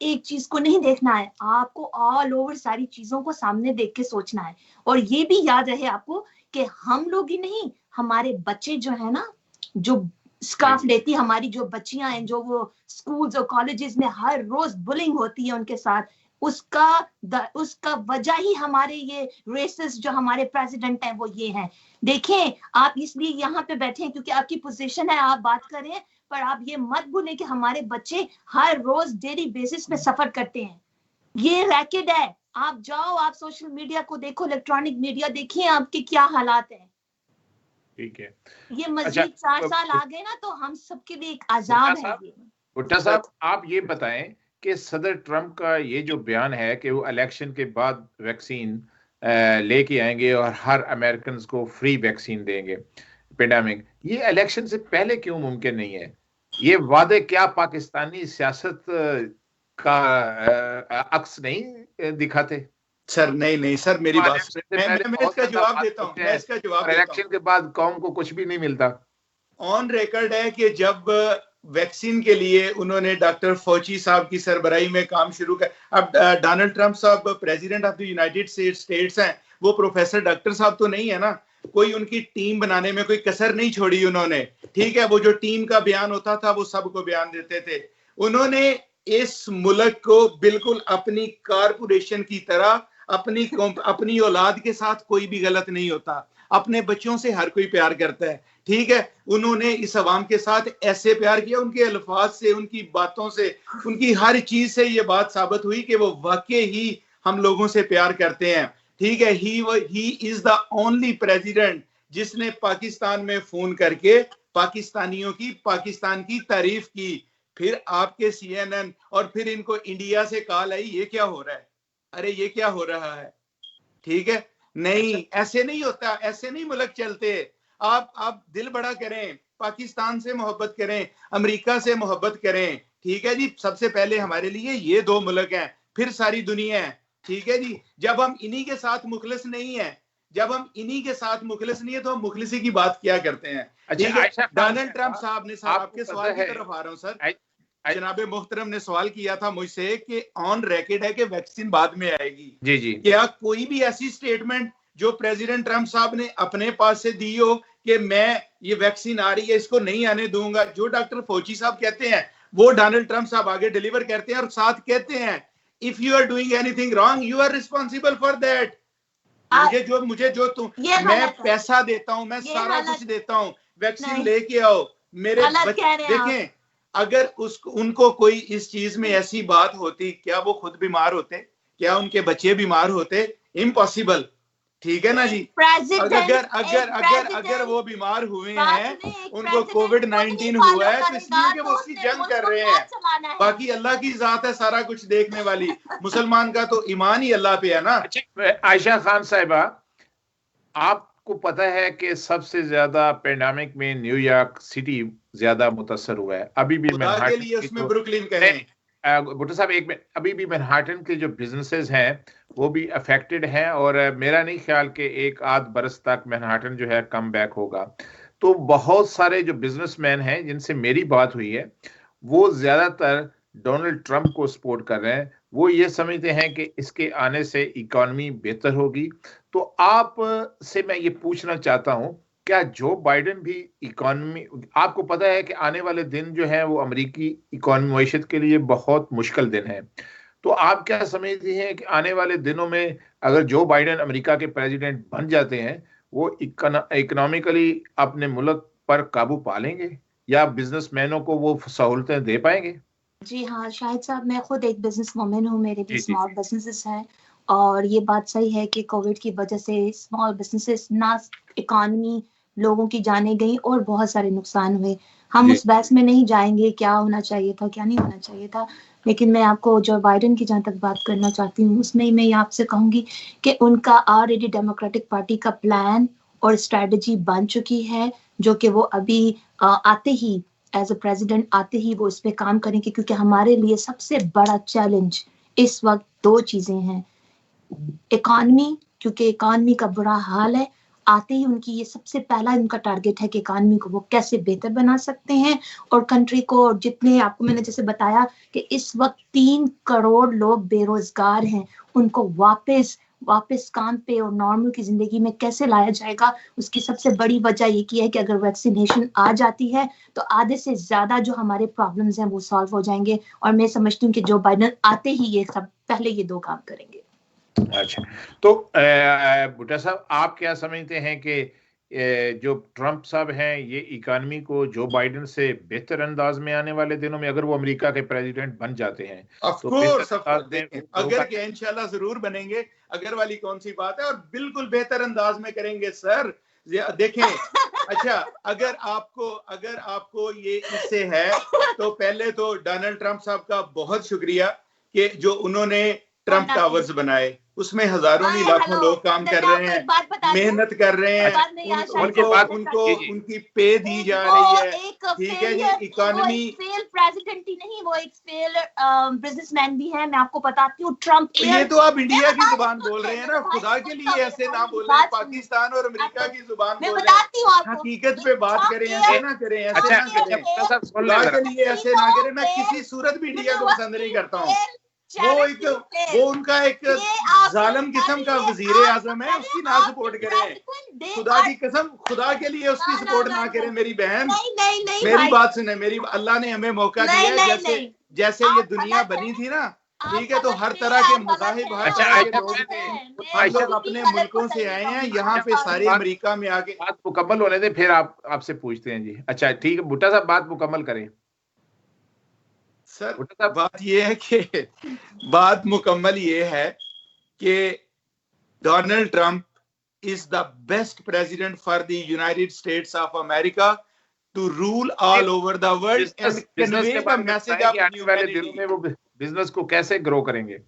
एक चीज को नहीं देखना है, आपको ऑल ओवर सारी चीजों को सामने देख के सोचना है। और ये भी याद रहे आपको कि हम लोग ही नहीं, हमारे बच्चे जो है ना, जो स्कार्फ लेती हमारी जो बच्चियां हैं, जो वो स्कूल्स और कॉलेजेस में हर रोज बुलिंग होती है उनके साथ, उसका वजह ही हमारे ये रेसिस्ट जो हमारे प्रेसिडेंट हैं वो ये हैं। देखें आप इसलिए यहाँ पे बैठे हैं क्योंकि आपकी पोजीशन है, आप बात करें, पर आप ये मत भूलें कि हमारे बच्चे हर रोज डेली बेसिस पे सफर करते हैं। ये रैकेट है। आप जाओ, आप सोशल मीडिया को देखो, इलेक्ट्रॉनिक मीडिया देखिए, आपके क्या हालात हैं। ठीक है, ये मजीद 4 साल आ गए ना तो हम सबके लिए एक अजाब है। भुट्टा साहब आप ये बताएं कि सदर ट्रंप का ये जो बयान है कि वो इलेक्शन के बाद वैक्सीन लेके आएंगे और हर अमेरिकन को फ्री वैक्सीन देंगे पेंडेमिक, ये इलेक्शन से पहले क्यों मुमकिन नहीं है? ये वादे क्या पाकिस्तानी सियासत का अक्स नहीं दिखाते? सर नहीं सर, मेरी बात मैं इसका जवाब देता हूँ, मैं इसका जवाब देता हूँ। इलेक्शन के बाद कौम को कुछ भी नहीं मिलता। ऑन रिकॉर्ड है कि जब वैक्सीन के लिए उन्होंने डॉक्टर फौची साहब की सरबराही में काम शुरू कर, अब डोनाल्ड ट्रंप साहब president of the United states हैं, वो प्रोफेसर डॉक्टर साहब तो नहीं है ना, कोई उनकी टीम बनाने में कोई कसर नहीं छोड़ी उन्होंने। ठीक है, वो जो टीम का बयान होता था वो सबको बयान देते थे। उन्होंने इस मुल्क को बिल्कुल अपनी कारपोरेशन की तरह, अपनी औलाद के साथ कोई भी गलत नहीं होता, अपने बच्चों से हर कोई प्यार करता है। ठीक है, उन्होंने इस अवाम के साथ ऐसे प्यार किया, उनके अल्फाज से, उनकी बातों से, उनकी हर चीज से ये बात साबित हुई कि वो वाकई ही हम लोगों से प्यार करते हैं। ठीक है, he is the only president जिसने पाकिस्तान में फोन करके पाकिस्तानियों की, पाकिस्तान की तारीफ की। फिर आपके CNN और फिर इनको इंडिया से कॉल आई, ये क्या हो रहा है? अरे ये क्या हो रहा है? ठीक है, नहीं ऐसे नहीं होता, ऐसे नहीं मुल्क चलते। आप दिल बड़ा करें, पाकिस्तान से मोहब्बत करें, अमेरिका से मोहब्बत करें। ठीक है जी, सबसे पहले हमारे लिए ये 2 मुल्क हैं, फिर सारी दुनिया है। ठीक है जी, जब हम इन्हीं के साथ मुखलिस नहीं है, जब हम इन्हीं के साथ मुखलिस नहीं है तो हम मुखलिसी की बात क्या करते हैं? ठीक है, डोनाल्ड ट्रंप साहब ने, साहब आपके सवाल की तरफ आ रहा हूं सर, जनाबे मुहतरम ने सवाल किया था मुझसे कि ऑन रिकॉर्ड है कि वैक्सीन बाद में आएगी। जी जी, क्या कोई भी ऐसी स्टेटमेंट जो प्रेसिडेंट ट्रंप साहब ने अपने पास से दी हो कि मैं ये वैक्सीन आ रही है इसको नहीं आने दूंगा? जो डॉक्टर फौजी साहब कहते हैं वो डोनाल्ड ट्रंप साहब आगे डिलीवर करते हैं और साथ कहते हैं if you are doing anything wrong you are responsible for that. मुझे जो तुम, मैं पैसा देता हूं, मैं सारा कुछ देता हूं, वैक्सीन लेके आओ मेरे देखें, अगर उनको कोई इस चीज में ऐसी बात होती, क्या वो खुद बीमार होते? क्या उनके बच्चे बीमार होते? इम्पॉसिबल। ठीक है ना जी, अगर वो बीमार हुए हैं, उनको कोविड-19 हुआ है, तो इसलिए कि वो उसकी जंग कर रहे हैं। बाकी अल्लाह की जात है सारा कुछ देखने वाली, मुसलमान का तो ईमान ही अल्लाह पे है ना। आयशा खान साहिबा, आपको पता है कि सबसे ज्यादा पेंडेमिक में न्यूयॉर्क सिटी ज्यादा मुतासर हुआ है। अभी भी भुट्टो साहब एक मिनट, अभी भी मैनहाटन के जो बिजनेसेस हैं वो भी अफेक्टेड हैं और मेरा नहीं ख्याल कि एक आध बरस तक मैनहाटन जो है कम बैक होगा। तो बहुत सारे जो बिजनेसमैन हैं जिनसे मेरी बात हुई है वो ज्यादातर डोनाल्ड ट्रंप को सपोर्ट कर रहे हैं। वो ये समझते हैं कि इसके आने से इकोनॉमी बेहतर होगी। तो आप से मैं ये पूछना चाहता हूं, क्या जो बाइडेन भी इकोनॉमी, आपको पता है कि आने वाले दिन जो है वो अमेरिकी इकोनॉमी मईशत के लिए बहुत मुश्किल दिन है, तो आप क्या समझते हैं कि आने वाले दिनों में अगर जो बाइडेन अमेरिका के प्रेसिडेंट बन जाते हैं वो इकोनॉमिकली अपने मुल्क पर काबू पा लेंगे या बिजनेसमैनों को वो सहूलतें दे पाएंगे? जी हाँ शाहिद साहब, मैं खुद एक बिजनेस वुमन हूँ, मेरे भी स्मॉल बिजनेसेस हैं और ये बात सही है कि कोविड की वजह से स्मॉल बिजनेसेस, ना इकोनॉमी, लोगों की जाने गई और बहुत सारे नुकसान हुए। हम उस बहस में नहीं जाएंगे क्या होना चाहिए था क्या नहीं होना चाहिए था, लेकिन मैं आपको जो बाइडेन की जहाँ तक बात करना चाहती हूँ उसमें मैं आपसे कहूंगी कि उनका ऑलरेडी डेमोक्रेटिक पार्टी का प्लान और स्ट्रेटजी बन चुकी है जो कि वो अभी आते ही एज अ प्रेसिडेंट आते ही वो इस पे काम करेंगे, क्योंकि हमारे लिए सबसे बड़ा चैलेंज इस वक्त दो चीजें हैं। इकॉनमी, क्योंकि इकॉनमी का बुरा हाल है, आते ही उनकी ये सबसे पहला उनका टारगेट है कि इकॉनमी को वो कैसे बेहतर बना सकते हैं, और कंट्री को, जितने आपको मैंने जैसे बताया कि इस वक्त 3 करोड़ लोग बेरोजगार हैं, उनको वापस काम पे और नॉर्मल की जिंदगी में कैसे लाया जाएगा, उसकी सबसे बड़ी वजह ये की है कि अगर वैक्सीनेशन आ जाती है तो आधे से ज्यादा जो हमारे प्रॉब्लम्स हैं वो सॉल्व हो जाएंगे। और मैं समझती हूँ कि जो बाइडेन आते ही ये सब पहले ये 2 काम करेंगे। अच्छा, तो भुट्टा साहब, आप क्या समझते हैं कि जो ट्रंप साहब हैं ये इकानमी को जो बाइडेन से बेहतर अंदाज में आने वाले दिनों में, अगर वो अमेरिका के प्रेसिडेंट बन जाते हैं तो अगर के इंशाल्लाह जरूर बनेंगे, अगर वाली कौन सी बात है, और बिल्कुल बेहतर अंदाज में करेंगे सर। देखें अच्छा, अगर आपको ये इससे है तो पहले तो डोनाल्ड ट्रंप साहब का बहुत शुक्रिया कि जो उन्होंने ट्रंप टावर्स बनाए, उसमें हजारों नहीं लाखों लोग काम कर रहे हैं, मेहनत कर रहे हैं, उनकी पे दी जा रही है, ठीक है जी। इकोनॉमी प्रेसिडेंट ही नहीं, वो एक फेल बिजनेसमैन भी है, मैं आपको बताती हूँ। ट्रंप, ये तो आप इंडिया की जुबान बोल रहे हैं ना, खुदा के लिए ऐसे ना बोले, पाकिस्तान और अमेरिका की जुबान बोल रहे हैं, हकीकत पे बात करें, ऐसे ना करें, ऐसे ना करें, खुदा के लिए ऐसे ना करें। मैं किसी सूरत भी इंडिया को पसंद नहीं करता हूँ, वो उनका एक जालिम किस्म का वजीर आजम है, उसकी ना सपोर्ट करें, खुदा की कसम, खुदा के लिए उसकी सपोर्ट ना करें। मेरी बहन, मेरी बात सुने, मेरी अल्लाह ने हमें मौका दिया, जैसे ये दुनिया बनी थी ना, ठीक है, तो हर तरह के मज़ाहिब, हर तरह के लोग थे, हम लोग अपने मुल्कों से आए हैं यहाँ पे, सारे अमेरिका में आके। बात मुकम्मल होने दे, फिर आपसे पूछते हैं जी। अच्छा ठीक है भुट्टा साहब, बात मुकम्मल करें सर। बात मुकम्मल ये है कि Donald Trump is the best president for the United States of America to rule all over the world and convey the message of humanity. वो बिजनेस को कैसे ग्रो करेंगे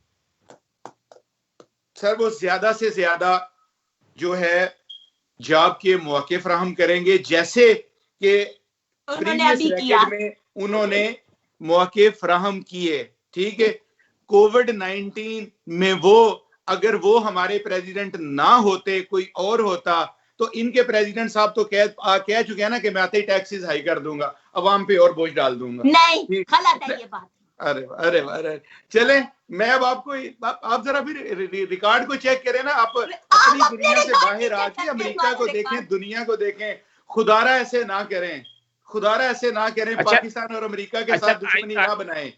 सर? वो ज्यादा से ज्यादा जो है जॉब के मौके फराहम करेंगे, जैसे कि प्रीवियस रेकॉर्ड में उन्होंने मौके फराहम किए, ठीक है। कोविड-19 में अगर वो हमारे प्रेसिडेंट ना होते, कोई और होता, तो इनके प्रेसिडेंट साहब तो कह चुके हैं ना कि मैं आते ही टैक्सेस हाई कर दूंगा, अवाम पे और बोझ डाल दूंगा। नहीं, गलत है ये बात। अरे चले, मैं अब आप जरा फिर रिकॉर्ड को चेक करें ना, आप अपनी दुनिया से बाहर आके अमेरिका को देखें, दुनिया को देखें। खुदारा ऐसे ना करें, पाकिस्तान और अमेरिका के साथ दुश्मनी ना बनाएं,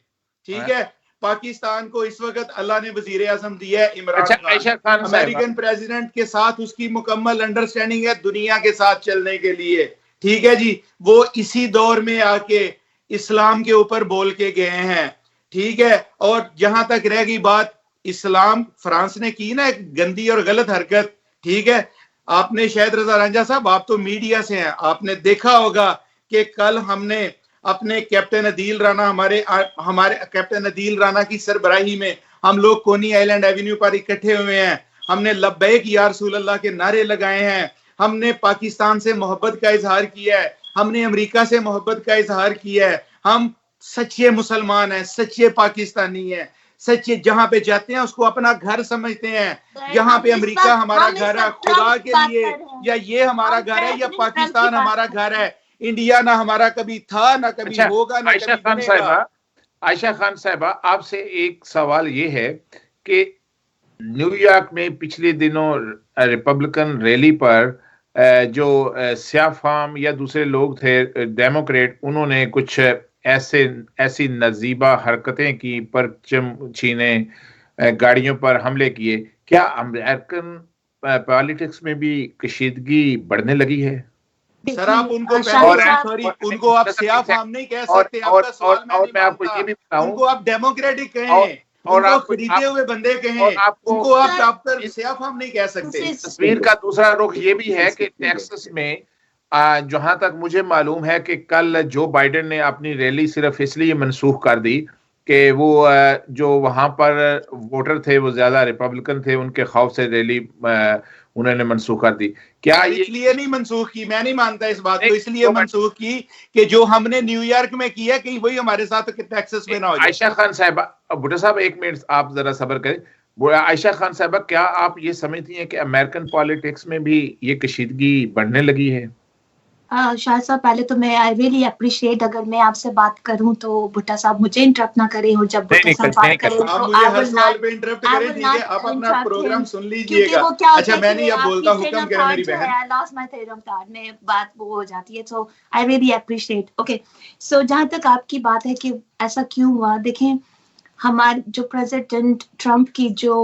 ठीक है। पाकिस्तान को इस वक्त अल्लाह ने वजीर आजम दिया है इमरान खान, अमेरिकन प्रेसिडेंट के साथ उसकी मुकम्मल अंडरस्टैंडिंग है दुनिया के साथ चलने के लिए, ठीक है जी। वो इसी दौर में आके इस्लाम के ऊपर बोल के गए हैं, ठीक है। और जहां तक रह गई बात इस्लाम, फ्रांस ने की ना एक गंदी और गलत हरकत, ठीक है। आपने शायद रजा रांझा साहब, आप तो मीडिया से हैं, आपने देखा होगा कि कल हमने अपने कैप्टन अदील राना, हमारे कैप्टन अदील राना की सरबराही में हम लोग कोनी आइलैंड एवेन्यू पर इकट्ठे हुए हैं। हमने लब्बैक या रसूल अल्लाह के नारे लगाए हैं, हमने पाकिस्तान से मोहब्बत का इजहार किया है, हमने अमेरिका से मोहब्बत का इजहार किया है। हम सच्चे मुसलमान हैं, सच्चे पाकिस्तानी हैं, सच्चे जहां पे जाते हैं उसको अपना घर समझते हैं। यहाँ पे अमेरिका हमारा घर है खुदा के लिए, या ये हमारा घर है, या पाकिस्तान हमारा घर है। इंडिया ना हमारा कभी था, ना कभी होगा, ना कभी बनेगा। आयशा खान साहिबा, आपसे एक सवाल ये है कि न्यूयॉर्क में पिछले दिनों रिपब्लिकन रैली पर जो सियाफाम या दूसरे लोग थे डेमोक्रेट, उन्होंने कुछ ऐसी नजीबा हरकतें की, परचम छीने, गाड़ियों पर हमले किए। क्या अमेरिकन पॉलिटिक्स में भी कशीदगी बढ़ने लगी है? सर आप उनको आप सियाफाम नहीं कह सकते, आपका सवाल मैं आपको ये भी बताऊं, उनको आप डेमोक्रेटिक कहें, और आप खरीदे हुए बंदे कहें, उनको आप सियाफाम नहीं कह सकते। तस्वीर का दूसरा रुख ये भी है कि टेक्सास में जहां तक मुझे मालूम है कि कल जो बाइडेन ने अपनी रैली सिर्फ इसलिए मनसूख कर दी कि वो जो वहां पर वोटर थे वो ज्यादा रिपब्लिकन थे, उनके खौफ से रैली उन्होंने मनसूख कर दी। क्या ये इसलिए नहीं मनसूख की? मैं नहीं मानता इस बात को। इसलिए तो मनसूख की कि जो हमने न्यूयॉर्क में किया कहीं वही हमारे साथ टेक्सास में ना हो जाए। आयशा खान साहबा, भुट्टो साहब एक मिनट आप जरा सब्र करें। आयशा खान साहबा, क्या आप ये समझती हैं कि अमेरिकन पॉलिटिक्स में भी ये कशीदगी बढ़ने लगी है? शाहिद साहब, पहले तो मैं आई रियली अप्रिशिएट, अगर मैं आपसे बात करूं तो भुट्टा साहब मुझे इंटरप्ट ना करें, और जब भुट्टा साहब बात करें तो आप मुझे हर सवाल पे इंटरप्ट करें, ठीक है? आप अपना प्रोग्राम सुन लीजिएगा। अच्छा, मैं नहीं अब बोलता, हुक्म करें मेरी बहन। I lost my thread of thought में बात वो हो जाती है, सो आई रियली अप्रिशिएट। ओके, सो जहां तक आपकी बात है कि ऐसा क्यों हुआ, देखें हमारे जो प्रेसिडेंट ट्रंप की जो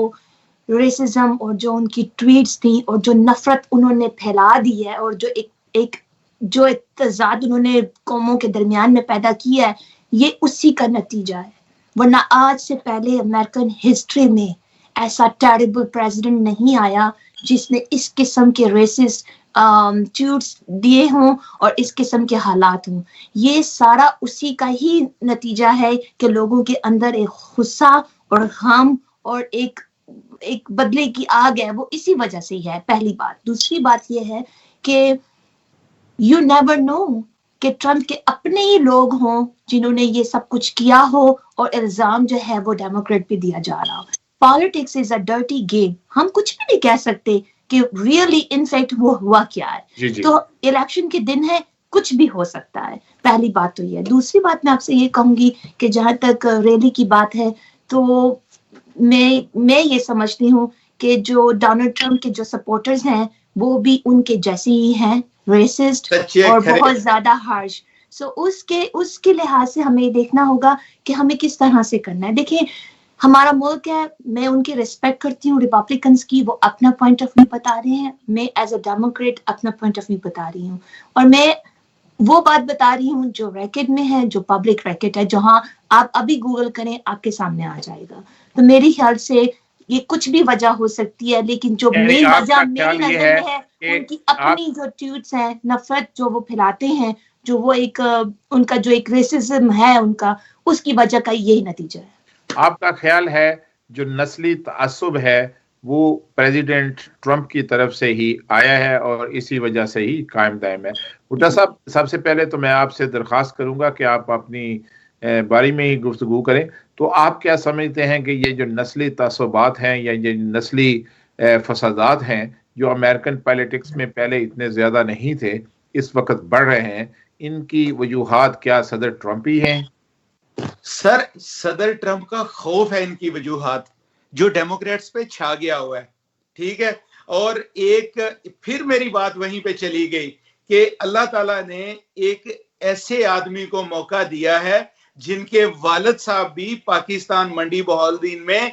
रेसिज्म और जो उनकी ट्वीट्स थी और जो नफरत उन्होंने फैला दी है और जो एक जो इत्तेजाद उन्होंने कौमों के दरमियान में पैदा किया है, ये उसी का नतीजा है। वरना आज से पहले अमेरिकन हिस्ट्री में ऐसा टेरिबल प्रेसिडेंट नहीं आया जिसने इस किस्म के रेसिस्ट ट्वीट्स दिए हों और इस किस्म के हालात हों। ये सारा उसी का ही नतीजा है कि लोगों के अंदर एक गुस्सा और गम और एक बदले की आग है, वो इसी वजह से ही है, पहली बात। दूसरी बात ये है कि यू नेवर नो कि ट्रंप के अपने ही लोग हों जिन्होंने ये सब कुछ किया हो और इल्जाम जो है वो डेमोक्रेट पे दिया जा रहा हो। Politics is a dirty game. हम कुछ भी नहीं कह सकते कि रियली इनफैक्ट वो हुआ क्या है। जी जी। तो इलेक्शन के दिन है, कुछ भी हो सकता है, पहली बात तो ये है। दूसरी बात मैं आपसे ये कहूंगी कि जहां तक रैली की बात है, तो मैं ये समझती हूँ कि जो डोनाल्ड ट्रंप के जो सपोर्टर्स हैं वो भी उनके जैसे ही हैं, रेसिस्ट और बहुत ज्यादा हार्श। सो उसके लिहाज से हमें देखना होगा कि हमें किस तरह से करना है। देखिए हमारा मुल्क है, मैं उनकी रिस्पेक्ट करती हूँ रिपब्लिकन्स की, वो अपना पॉइंट ऑफ व्यू बता रहे हैं, मैं एज अ डेमोक्रेट अपना पॉइंट ऑफ व्यू बता रही हूँ, और मैं वो बात बता रही हूँ जो रैकेट में है, जो पब्लिक रैकेट है, जहां आप अभी गूगल करें आपके सामने आ जाएगा। तो मेरे ख्याल से ये कुछ भी वजह हो सकती है, लेकिन जो मेन वजह मेरी नजर में है उनकी अपनी जो ट्वीट्स हैं, नफरत जो वो फैलाते हैं, जो वो एक उनका जो एक रेसिज्म है उनका, उसकी वजह का यही नतीजा है। आपका ख्याल है जो नस्ली तअस्सुब है वो प्रेसिडेंट ट्रंप की तरफ से ही आया है और इसी वजह से ही कायम दायम है? भुट्टा साहब, सबसे पहले तो मैं आपसे दरख्वास्त करूंगा कि आप अपनी बारी में ही गुफ्तगू करें। तो आप क्या समझते हैं कि ये जो नस्ली तअस्सुबात हैं या ये नस्ली फसादात हैं जो अमेरिकन पॉलिटिक्स में पहले इतने ज्यादा नहीं थे, इस वक्त बढ़ रहे हैं, इनकी वजूहात क्या सदर ट्रंप ही हैं? सर, सदर ट्रंप का खौफ है इनकी वजूहात, जो डेमोक्रेट्स पे छा गया हुआ है, ठीक है। और एक फिर मेरी बात वहीं पे चली गई कि अल्लाह ताला ने एक ऐसे आदमी को मौका दिया है जिनके वालिद साहब भी पाकिस्तान मंडी बहाउद्दीन में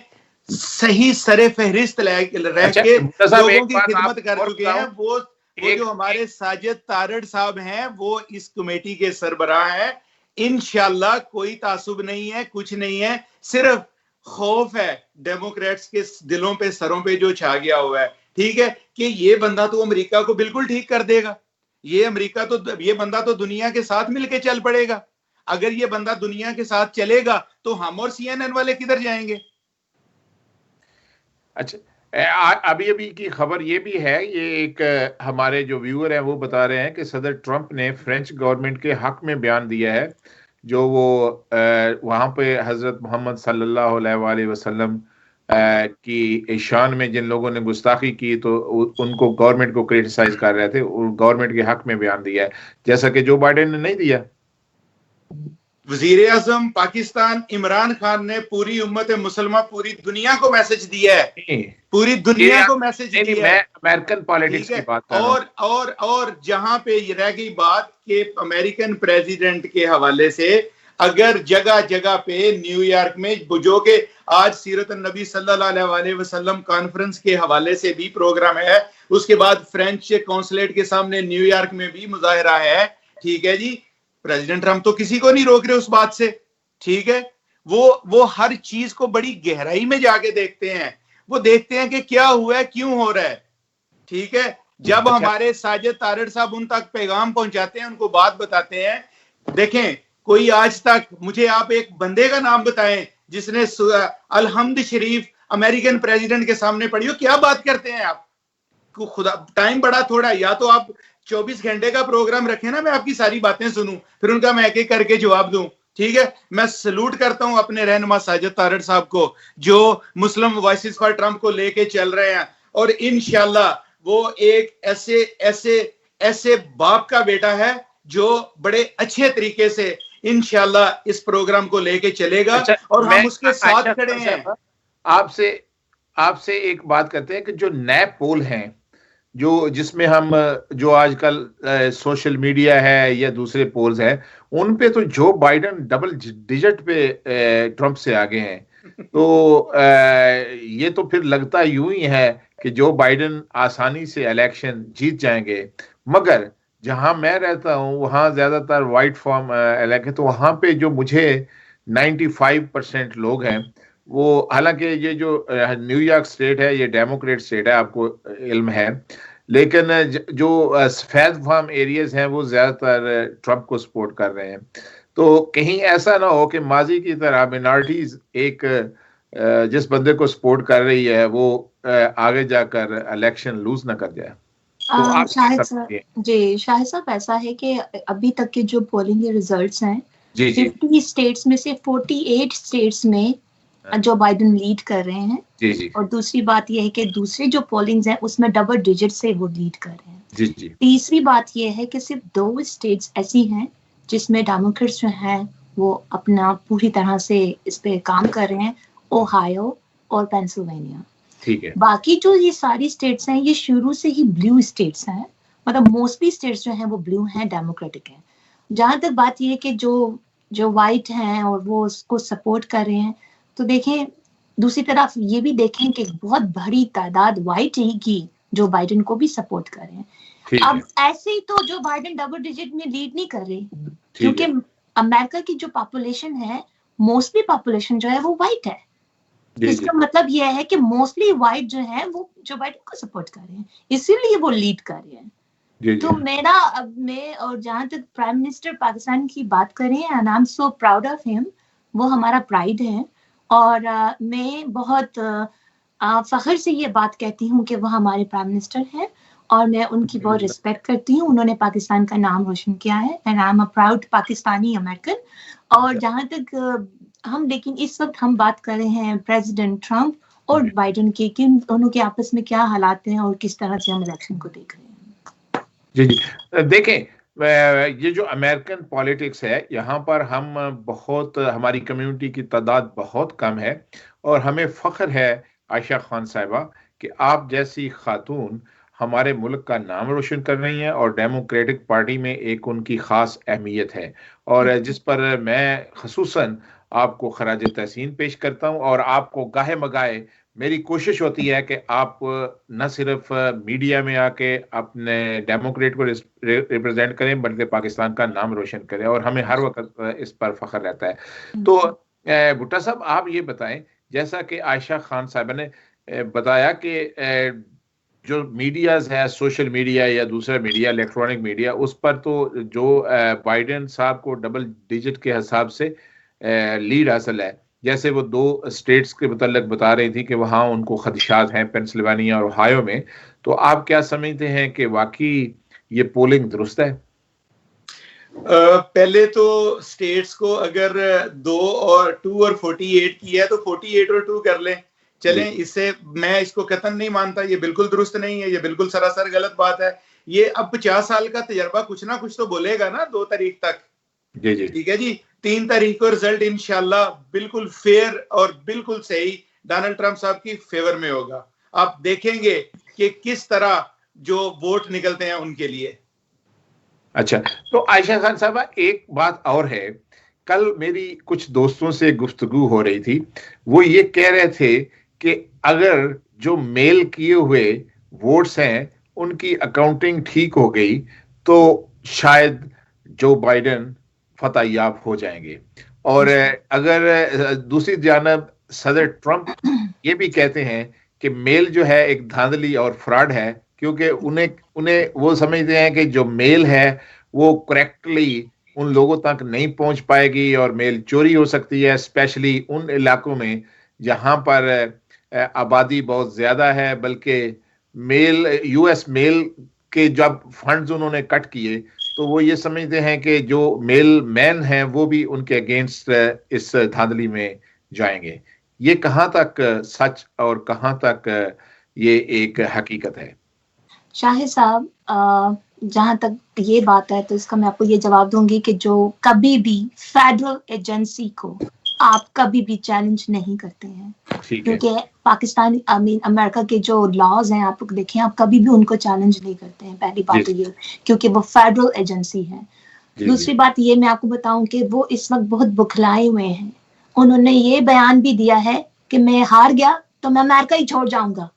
सही सरे फहरिस्त रह के लोगों की खिदमत कर चुके हैं। वो जो हमारे साजिद तारड़ साहब हैं वो इस कमेटी के सरबराह हैं। इंशाल्लाह कोई तासुब नहीं है, कुछ नहीं है, सिर्फ खौफ है डेमोक्रेट्स के दिलों पे, सरों पे जो छा गया हुआ है, ठीक है, कि ये बंदा तो अमेरिका को बिल्कुल ठीक कर देगा, ये बंदा तो दुनिया के साथ मिलके चल पड़ेगा। अगर ये बंदा दुनिया के साथ चलेगा तो हम और CNN वाले किधर जाएंगे? अच्छा, अभी की खबर ये भी है, ये एक हमारे जो व्यूअर हैं वो बता रहे हैं कि सदर ट्रंप ने फ्रेंच गवर्नमेंट के हक में बयान दिया है, जो वो वहां पे हजरत मोहम्मद सल्लल्लाहु अलैहि वसल्लम की शान में जिन लोगों ने गुस्ताखी की तो उनको, गवर्नमेंट को क्रिटिसाइज कर रहे थे, गवर्नमेंट के हक में बयान दिया है, जैसा कि जो बाइडेन ने नहीं दिया। वजीर आजम पाकिस्तान इमरान खान ने पूरी उम्मत मुसलमान, पूरी दुनिया को मैसेज दिया है, पूरी दुनिया को मैसेज दिया है। अमेरिकन पॉलिटिक्स की बात कर रहा हूं। और जहां पे ये रह गई बात कि अमेरिकन प्रेसिडेंट के हवाले से अगर जगह जगह पे न्यूयॉर्क में जो के आज सीरत नबी सल्लल्लाहु अलैहि वसल्लम कॉन्फ्रेंस के हवाले से भी प्रोग्राम है, उसके बाद फ्रेंच कॉन्सुलेट के सामने न्यूयॉर्क में भी मुजाहरा है, ठीक है जी। प्रेसिडेंट ट्रंप तो किसी को नहीं रोक रहे उस बात से, ठीक है। वो हर चीज को बड़ी गहराई में जाके देखते हैं, वो देखते हैं कि क्या हुआ है, क्यों हो रहा है, ठीक है। जब हमारे साजिद तारड़ साहब उन तक पैगाम पहुंचाते हैं, उनको बात बताते हैं, देखें कोई आज तक, मुझे आप एक बंदे का नाम बताएं जिसने अलहम्द शरीफ अमेरिकन प्रेसिडेंट के सामने पढ़ी हो। क्या बात करते हैं आप, खुदा टाइम बड़ा थोड़ा, या तो आप 24 घंटे का प्रोग्राम रखें ना, मैं आपकी सारी बातें सुनूं, फिर उनका मैं एक एक करके जवाब दूं, ठीक है। मैं सलूट करता हूं अपने रहनुमा साजिद तारड़ साहब को, जो मुस्लिम वॉइसेस फॉर ट्रंप को लेके चल रहे हैं, और इंशाल्लाह वो एक ऐसे बाप का बेटा है जो बड़े अच्छे तरीके से इंशाल्लाह इस प्रोग्राम को लेके चलेगा। अच्छा, और हम उसके साथ खड़े हैं। आपसे एक बात करते हैं कि जो नए पोल हैं, जो जिसमें हम जो आजकल सोशल मीडिया है या दूसरे पोल्स हैं, उन पे तो जो बाइडेन डबल डिजिट पे ट्रंप से आगे हैं। तो ये तो फिर लगता यूं ही है कि जो बाइडेन आसानी से इलेक्शन जीत जाएंगे। मगर जहां मैं रहता हूं वहां ज्यादातर वाइट फॉर्म इलाके, तो वहां पे जो मुझे 95% लोग हैं वो, हालांकि ये जो न्यूयॉर्क स्टेट है ये डेमोक्रेट स्टेट है, आपको इल्म है, लेकिन जो सफेद फार्म एरियाज हैं वो ज्यादातर ट्रंप को सपोर्ट कर रहे हैं। तो कहीं ऐसा ना हो कि माजी की तरह मिनॉरिटीज एक जिस बंदे को सपोर्ट कर रही है वो आगे जाकर इलेक्शन लूज ना कर जाए। तो आप शाहिद साहब ऐसा है कि अभी तक के जो पोलिंग के रिजल्ट्स हैं, 50 स्टेट्स में से 48 स्टेट्स में जो बाइडेन लीड कर रहे हैं। जी। और दूसरी बात यह है कि दूसरी जो पोलिंग्स हैं उसमें डबल डिजिट से वो लीड कर रहे हैं। जी। तीसरी बात यह है कि सिर्फ 2 स्टेट्स ऐसी हैं जिसमें डेमोक्रेट्स जो हैं वो अपना पूरी तरह से इस पे काम कर रहे हैं, ओहायो और पेंसिल्वेनिया। ठीक है। बाकी जो ये सारी स्टेट्स हैं ये शुरू से ही ब्लू स्टेट्स हैं, मतलब मोस्टली स्टेट्स जो हैं वो ब्लू हैं, डेमोक्रेटिक हैं। जहां तक बात ये है कि जो वाइट हैं और वो उसको सपोर्ट कर रहे हैं, तो देखें दूसरी तरफ ये भी देखें कि बहुत बड़ी तादाद वाइट ही की जो बाइडेन को भी सपोर्ट कर रहे हैं। अब ऐसे ही तो जो बाइडेन डबल डिजिट में लीड नहीं कर रही, क्योंकि अमेरिका की जो पॉपुलेशन है, मोस्टली पॉपुलेशन जो है वो वाइट है। इसका मतलब यह है कि मोस्टली वाइट जो है वो जो बाइडेन को सपोर्ट कर रहे हैं, इसीलिए वो लीड कर रहे हैं। तो मैं और जहां तक प्राइम मिनिस्टर पाकिस्तान की बात करें, and I am so proud of him, वो हमारा प्राइड है। और मैं बहुत फख्र से ये बात कहती हूँ कि वो हमारे प्राइम मिनिस्टर हैं और मैं उनकी बहुत रिस्पेक्ट करती हूँ। उन्होंने पाकिस्तान का नाम रोशन किया है, and I am a proud Pakistani American. और जहाँ तक हम, लेकिन इस वक्त हम बात कर रहे हैं प्रेसिडेंट ट्रंप और बाइडेन की, कि दोनों के आपस में क्या हालात हैं और किस तरह से हम इलेक्शन को देख रहे हैं। जी देखें, ये जो अमेरिकन पॉलिटिक्स है, यहाँ पर हम बहुत, हमारी कम्युनिटी की तादाद बहुत कम है और हमें फख्र है आयशा खान साहिबा कि आप जैसी खातून हमारे मुल्क का नाम रोशन कर रही हैं और डेमोक्रेटिक पार्टी में एक उनकी खास अहमियत है, और जिस पर मैं खसूसन आपको खराज तहसीन पेश करता हूँ। और आपको गाहे मगाहे मेरी कोशिश होती है कि आप न सिर्फ मीडिया में आके अपने डेमोक्रेट को रिप्रेजेंट करें बल्कि पाकिस्तान का नाम रोशन करें, और हमें हर वक्त इस पर फख्र रहता है। तो भुट्टा साहब, आप ये बताएं, जैसा कि आयशा खान साहब ने बताया कि जो मीडियाज है, सोशल मीडिया या दूसरा मीडिया, इलेक्ट्रॉनिक मीडिया, उस पर तो जो बाइडेन साहब को डबल डिजिट के हिसाब से लीड हासिल है, जैसे वो 2 स्टेट्स के मुतल्लिक बता रही थी कि वहां उनको खदशात हैं, पेंसिल्वेनिया और ओहायो में। तो आप क्या समझते हैं कि वाकई ये पोलिंग दुरुस्त है? पहले तो स्टेट्स को अगर 2 और 2 और 48 की है तो 48 और 2 कर लें, चलें। इससे मैं इसको कतन नहीं मानता, ये बिल्कुल दुरुस्त नहीं है, ये बिल्कुल सरासर गलत बात है। ये अब 50 साल का तजर्बा कुछ ना कुछ तो बोलेगा ना 2 तारीख तक। जी ठीक है जी। 3 तारीख को रिजल्ट इंशाल्लाह बिल्कुल फेयर और बिल्कुल सही डोनाल्ड ट्रंप साहब की फेवर में होगा। आप देखेंगे कि किस तरह जो वोट निकलते हैं उनके लिए। अच्छा, तो आयशा खान साहबा, एक बात और है, कल मेरी कुछ दोस्तों से गुफ्तगू हो रही थी, वो ये कह रहे थे कि अगर जो मेल किए हुए वोट्स हैं उनकी अकाउंटिंग ठीक हो गई तो शायद जो बाइडेन फतह याब हो जाएंगे। और अगर दूसरी जानब सदर ट्रंप ये भी कहते हैं कि मेल जो है एक धांधली और फ्रॉड है, क्योंकि उन्हें वो समझते हैं कि जो मेल है वो करेक्टली उन लोगों तक नहीं पहुंच पाएगी और मेल चोरी हो सकती है, स्पेशली उन इलाकों में जहां पर आबादी बहुत ज्यादा है। बल्कि यूएस मेल के जब फंड्स उन्होंने कट किए तो वो ये समझते हैं कि जो मेल मैन हैं वो भी उनके अगेंस्ट इस धांधली में जाएंगे। ये कहां तक सच और कहां तक ये एक हकीकत है? शाहिद साहब, जहां तक ये बात है तो इसका मैं आपको ये जवाब दूंगी कि जो कभी भी फेडरल एजेंसी को आप कभी भी चैलेंज नहीं करते हैं, क्योंकि पाकिस्तान अमेरिका के जो लॉज हैं आप देखें, आप कभी भी उनको चैलेंज नहीं करते हैं। पहली बात तो ये, क्योंकि वो फेडरल एजेंसी है। दूसरी बात ये मैं आपको बताऊं कि वो इस वक्त बहुत बुखलाए हुए हैं। उन्होंने ये बयान भी दिया है कि मैं हार गया तो मैं अमेरिका ही छोड़ जाऊंगा।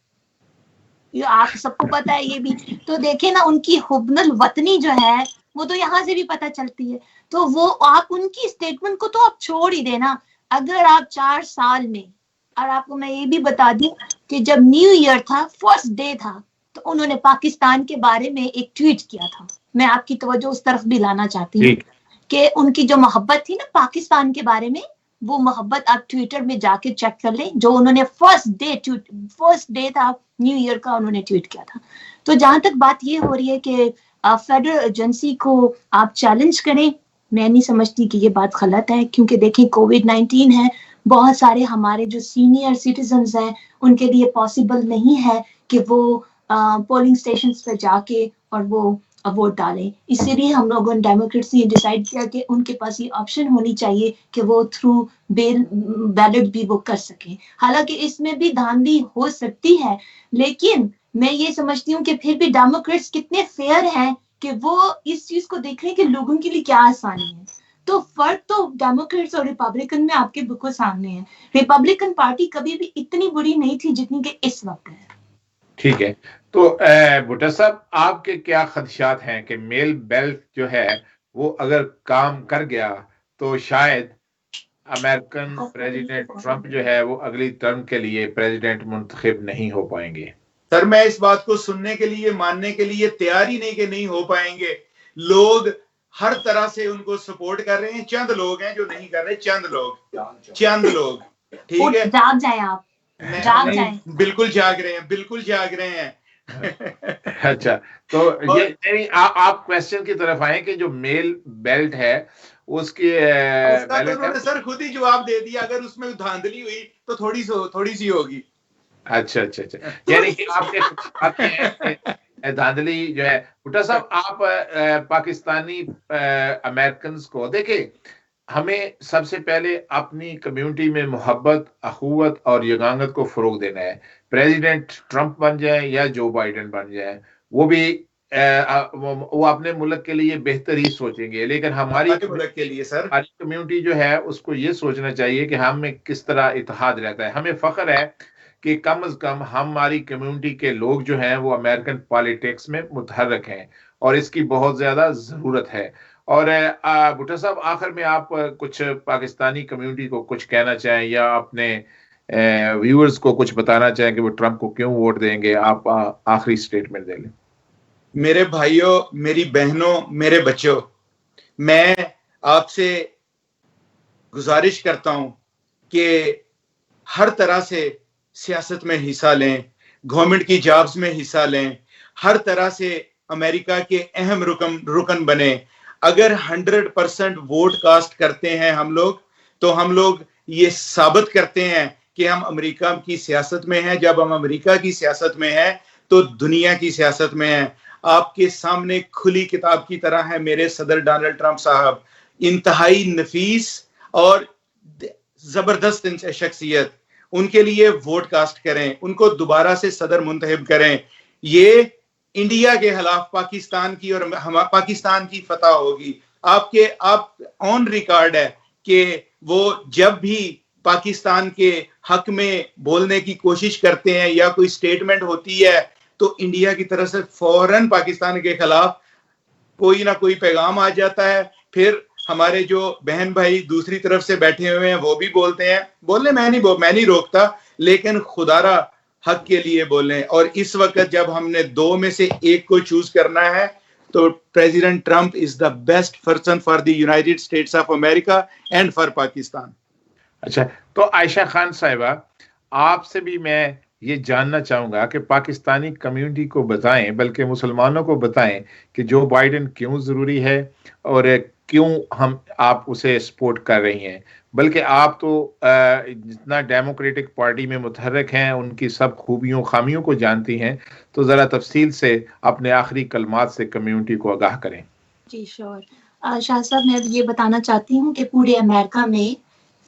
ये आप सबको पता है ये भी। तो देखे ना, उनकी हुब्नुल वतनी जो है वो तो यहाँ से भी पता चलती है। तो वो आप उनकी स्टेटमेंट को तो आप छोड़ ही देना। अगर आप 4 साल में, और आपको मैं ये भी बता दूं कि जब न्यू ईयर था, फर्स्ट डे था, तो उन्होंने पाकिस्तान के बारे में एक ट्वीट किया था। मैं आपकी तवज्जो उस तरफ भी लाना चाहती हूँ कि उनकी जो मोहब्बत थी ना पाकिस्तान के बारे में, वो मोहब्बत आप ट्विटर में जाके चेक कर लें, जो उन्होंने फर्स्ट डे था न्यू ईयर का, उन्होंने ट्वीट किया था। तो जहां तक बात ये हो रही है कि फेडरल एजेंसी को आप चैलेंज करें, मैं नहीं समझती कि ये बात गलत है, क्योंकि देखें कोविड-19 है, बहुत सारे हमारे जो सीनियर सिटीजन्स हैं उनके लिए पॉसिबल नहीं है कि वो पोलिंग स्टेशन पे जाके और वो वोट डालें। इसीलिए हम लोगों ने डेमोक्रेट्स ने डिसाइड किया कि उनके पास ये ऑप्शन होनी चाहिए कि वो थ्रू बैलेट भी वो कर सकें। हालांकि इसमें भी धांधली हो सकती है, लेकिन मैं ये समझती हूँ कि फिर भी डेमोक्रेट्स कितने फेयर हैं कि वो इस चीज को देख रहे हैं कि लोगों के लिए क्या आसानी है। तो फर्क तो डेमोक्रेट्स और रिपब्लिकन में आपके बिल्कुल सामने है। रिपब्लिकन पार्टी कभी भी इतनी बुरी नहीं थी जितनी कि इस वक्त है। ठीक है, तो भुट्टो साहब, आपके क्या खदशात हैं कि मेल बेल्ट जो है वो अगर काम कर गया तो शायद अमेरिकन प्रेसिडेंट ट्रंप जो है वो अगली टर्म के लिए प्रेसिडेंट मुंतखब नहीं हो पाएंगे? सर, मैं इस बात को सुनने के लिए, मानने के लिए तैयार ही नहीं कि नहीं हो पाएंगे। लोग हर तरह से उनको सपोर्ट कर रहे हैं। चंद लोग हैं जो नहीं कर रहे, चंद लोग। ठीक है, जाग जाए आप, जाग जाए। बिल्कुल जाग रहे हैं। अच्छा, तो ये आप क्वेश्चन की तरफ आए कि जो मेल बेल्ट है उसकी उसका तो उन्होंने सर खुद ही जवाब दे दिया। अगर उसमें धांधली हुई तो थोड़ी सी होगी। अच्छा, यानी कि आपके धांधली जो है। भुट्टो साहब, आप पाकिस्तानी अमेरिकन को देखें, हमें सबसे पहले अपनी कम्युनिटी में मोहब्बत, अखुवत और यगांगत को फरोग देना है। प्रेसिडेंट ट्रंप बन जाए या जो बाइडेन बन जाए, वो भी वो अपने मुल्क के लिए बेहतर ही सोचेंगे, लेकिन हमारी मुल्क के लिए सर, हमारी कम्युनिटी जो है उसको ये सोचना चाहिए कि हमें किस तरह इत्तेहाद रहता है। हमें फख्र है कि कम से कम हमारी कम्युनिटी के लोग जो हैं वो अमेरिकन पॉलिटिक्स में मुतहर्रिक हैं और इसकी बहुत ज्यादा जरूरत है। और भुट्टो साहब, आखिर में आप कुछ पाकिस्तानी कम्युनिटी को कुछ कहना चाहें या अपने व्यूअर्स को कुछ बताना चाहें कि वो ट्रंप को क्यों वोट देंगे, आप आखिरी स्टेटमेंट दे लें। मेरे भाइयों, मेरी बहनों, मेरे बच्चों, मैं आपसे गुजारिश करता हूं कि हर तरह से सियासत में हिस्सा लें, गवर्नमेंट की जॉब्स में हिस्सा लें, हर तरह से अमेरिका के अहम रुकन बने। अगर 100% वोट कास्ट करते हैं हम लोग, तो हम लोग ये साबित करते हैं कि हम अमेरिका की सियासत में हैं। जब हम अमेरिका की सियासत में हैं तो दुनिया की सियासत में हैं। आपके सामने खुली किताब की तरह है मेरे सदर डोनाल्ड ट्रंप साहब, इंतहाई नफीस और जबरदस्त शख्सियत। उनके लिए वोट कास्ट करें, उनको दोबारा से सदर मुंतखब करें। ये इंडिया के खिलाफ पाकिस्तान की और पाकिस्तान की फतह होगी। आप ऑन रिकॉर्ड है कि वो जब भी पाकिस्तान के हक में बोलने की कोशिश करते हैं या कोई स्टेटमेंट होती है तो इंडिया की तरफ से फौरन पाकिस्तान के खिलाफ कोई ना कोई पैगाम आ जाता है। फिर हमारे जो बहन भाई दूसरी तरफ से बैठे हुए हैं वो भी बोलते हैं, बोलने मैं नहीं रोकता, लेकिन खुदारा हक के लिए बोलें। और इस वक्त जब हमने दो में से एक को चूज करना है तो president Trump is the best person for the United states of America and for Pakistan. अच्छा, तो आयशा खान साहिबा, आपसे भी मैं ये जानना चाहूंगा कि पाकिस्तानी कम्युनिटी को बताएं, बल्कि मुसलमानों को बताएं कि जो बाइडेन क्यों ज़रूरी है और क्यों हम आप उसे सपोर्ट कर रही हैं। बल्कि आप तो जितना डेमोक्रेटिक पार्टी में मुतहर्रिक हैं, उनकी सब खूबियों खामियों को जानती हैं, तो ज़रा तफसील से अपने आखिरी कलमात से कम्युनिटी को आगाह करें। जी श्योर। शाह साहब, मैं ये बताना चाहती हूँ कि पूरे अमेरिका में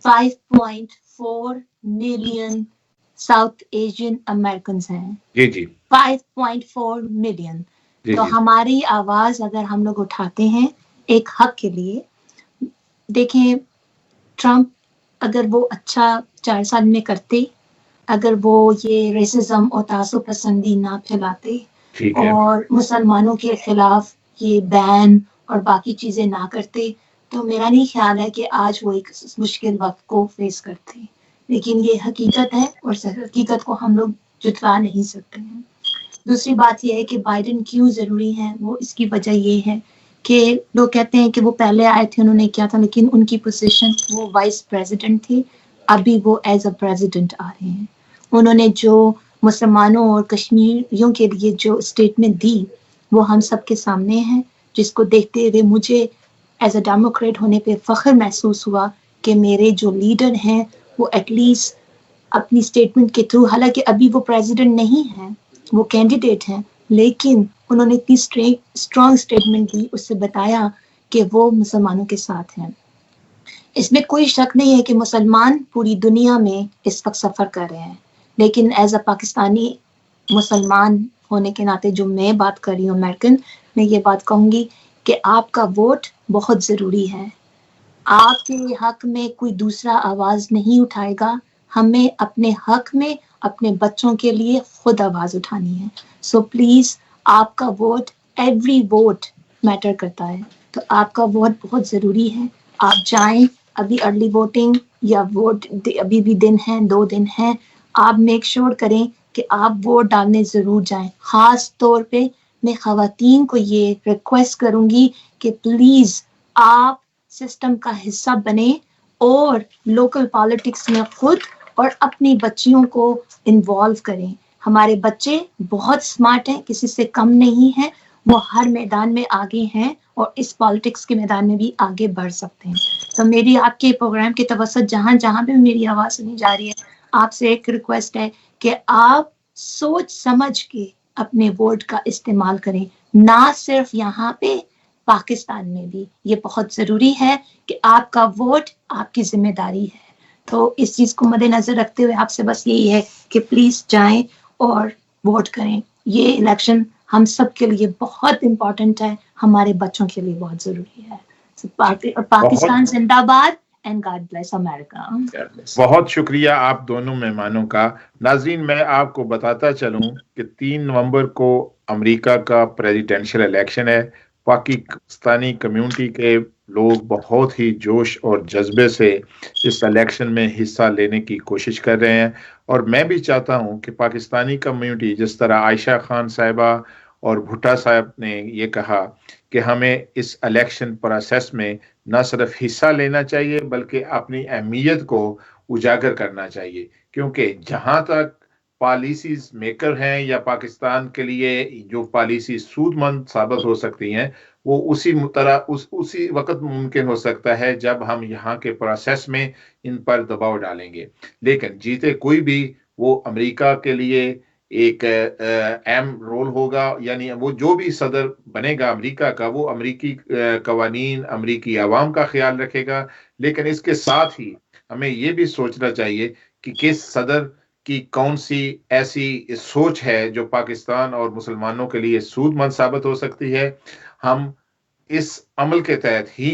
5.4 मिलियन साउथ एशियन अमेरिकन हैं। जी जी, 5.4 मिलियन। तो जी। हमारी आवाज अगर हम लोग उठाते हैं एक हक के लिए, देखें ट्रम्प अगर वो अच्छा 4 साल में करते, अगर वो ये रेसिज्म और तासुब पसंदी ना फैलाते और मुसलमानों के खिलाफ ये बैन और बाकी चीजें ना करते, तो मेरा नहीं ख्याल है कि आज वो एक मुश्किल वक्त को फेस करते। लेकिन ये हकीकत है और हकीकत को हम लोग जुटवा नहीं सकते हैं। दूसरी बात यह है कि बाइडेन क्यों जरूरी है, वो इसकी वजह ये है कि लोग कहते हैं कि वो पहले आए थे, उन्होंने किया था, लेकिन उनकी पोजीशन वो वाइस प्रेसिडेंट थे, अभी वो एज अ प्रेसिडेंट आ रहे हैं। उन्होंने जो मुसलमानों और कश्मीरियों के लिए जो स्टेटमेंट दी वो हम सब के सामने है, जिसको देखते हुए मुझे एज अ डेमोक्रेट होने पे फख्र महसूस हुआ कि मेरे जो लीडर हैं वो एटलीस्ट अपनी स्टेटमेंट के थ्रू, हालांकि अभी वो प्रेसिडेंट नहीं है, वो कैंडिडेट हैं, लेकिन उन्होंने इतनी स्ट्रॉन्ग स्टेटमेंट दी, उससे बताया कि वो मुसलमानों के साथ हैं। इसमें कोई शक नहीं है कि मुसलमान पूरी दुनिया में इस वक्त सफ़र कर रहे हैं, लेकिन एज अ पाकिस्तानी मुसलमान होने के नाते जो मैं बात कर रही हूँ अमेरिकन, मैं ये बात कहूँगी कि आपका वोट बहुत ज़रूरी है। आपके हक में कोई दूसरा आवाज़ नहीं उठाएगा, हमें अपने हक में अपने बच्चों के लिए खुद आवाज़ उठानी है। सो प्लीज़, आपका वोट, एवरी वोट मैटर करता है, तो आपका वोट बहुत ज़रूरी है। आप जाएं, अभी अर्ली वोटिंग या वोट अभी भी दिन है, 2 दिन हैं, आप मेक श्योर करें कि आप वोट डालने ज़रूर जाएं। ख़ास तौर पे मैं ख़वातीन को ये रिक्वेस्ट करूँगी कि प्लीज़ आप सिस्टम का हिस्सा बने और लोकल पॉलिटिक्स में खुद और अपनी बच्चियों को इन्वॉल्व करें। हमारे बच्चे बहुत स्मार्ट हैं, किसी से कम नहीं हैं, वो हर मैदान में आगे हैं और इस पॉलिटिक्स के मैदान में भी आगे बढ़ सकते हैं। तो मेरी आपके प्रोग्राम की तवज्जो जहाँ जहाँ भी मेरी आवाज़ सुनी जा रही है, आपसे एक रिक्वेस्ट है कि आप सोच समझ के अपने वोट का इस्तेमाल करें, ना सिर्फ यहाँ पे, पाकिस्तान में भी ये बहुत ज़रूरी है कि आपका वोट आपकी जिम्मेदारी है। तो इस चीज़ को मद्देनजर रखते हुए आपसे बस यही है कि प्लीज़ जाएं और वोट करें। ये इलेक्शन हम सब के लिए बहुत इम्पोर्टेंट है, हमारे बच्चों के लिए बहुत ज़रूरी है। पाकिस्तान जिंदाबाद एंड गॉड ब्लेस अमेरिका। बहुत शुक्रिया आप दोनों मेहमानों का। नाज़रीन, मैं आपको बताता चलूं कि 3 नवंबर को अमेरिका का प्रेसिडेंशियल इलेक्शन है। पाकिस्तानी कम्युनिटी के लोग बहुत ही जोश और जज्बे से इस इलेक्शन में हिस्सा लेने की कोशिश कर रहे हैं, और मैं भी चाहता हूं कि पाकिस्तानी कम्युनिटी, जिस तरह आयशा खान साहिबा और भुट्टा साहब ने ये कहा कि हमें इस इलेक्शन प्रोसेस में न सिर्फ हिस्सा लेना चाहिए बल्कि अपनी अहमियत को उजागर करना चाहिए, क्योंकि जहां तक पॉलिसीज मेकर हैं या पाकिस्तान के लिए जो पॉलिसी सूदमंद साबित हो सकती हैं, वो उसी वक्त मुमकिन हो सकता है जब हम यहाँ के प्रोसेस में इन पर दबाव डालेंगे। लेकिन जीते कोई भी, वो अमेरिका के लिए एक अहम रोल होगा, यानी वो जो भी सदर बनेगा अमेरिका का, वो अमेरिकी कवानीन, अमेरिकी आवाम का ख्याल रखेगा। लेकिन इसके साथ ही हमें ये भी सोचना चाहिए कि किस सदर की कौन सी ऐसी सोच है जो पाकिस्तान और मुसलमानों के लिए सूदमंद साबित हो सकती है। हम इस अमल के तहत ही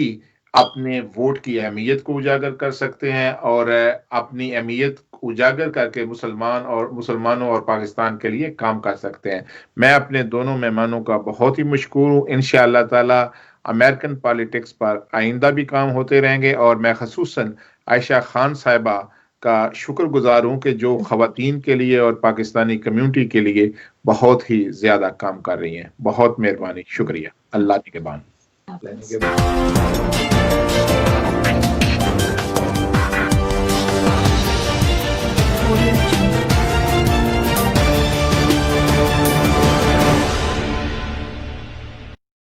अपने वोट की अहमियत को उजागर कर सकते हैं और अपनी अहमियत उजागर करके मुसलमानों और पाकिस्तान के लिए काम कर सकते हैं। मैं अपने दोनों मेहमानों का बहुत ही मशकूर हूँ। इंशाअल्लाह ताला अमेरिकन पॉलिटिक्स पर आइंदा भी काम होते रहेंगे, और मैं खसूसन आयशा खान साहिबा का शुक्रगुजार हूँ कि जो खवातीन के लिए और पाकिस्तानी कम्युनिटी के लिए बहुत ही ज्यादा काम कर रही हैं। बहुत मेहरबानी, शुक्रिया। अल्लाह निगहबान। अल्लाह निगहबान।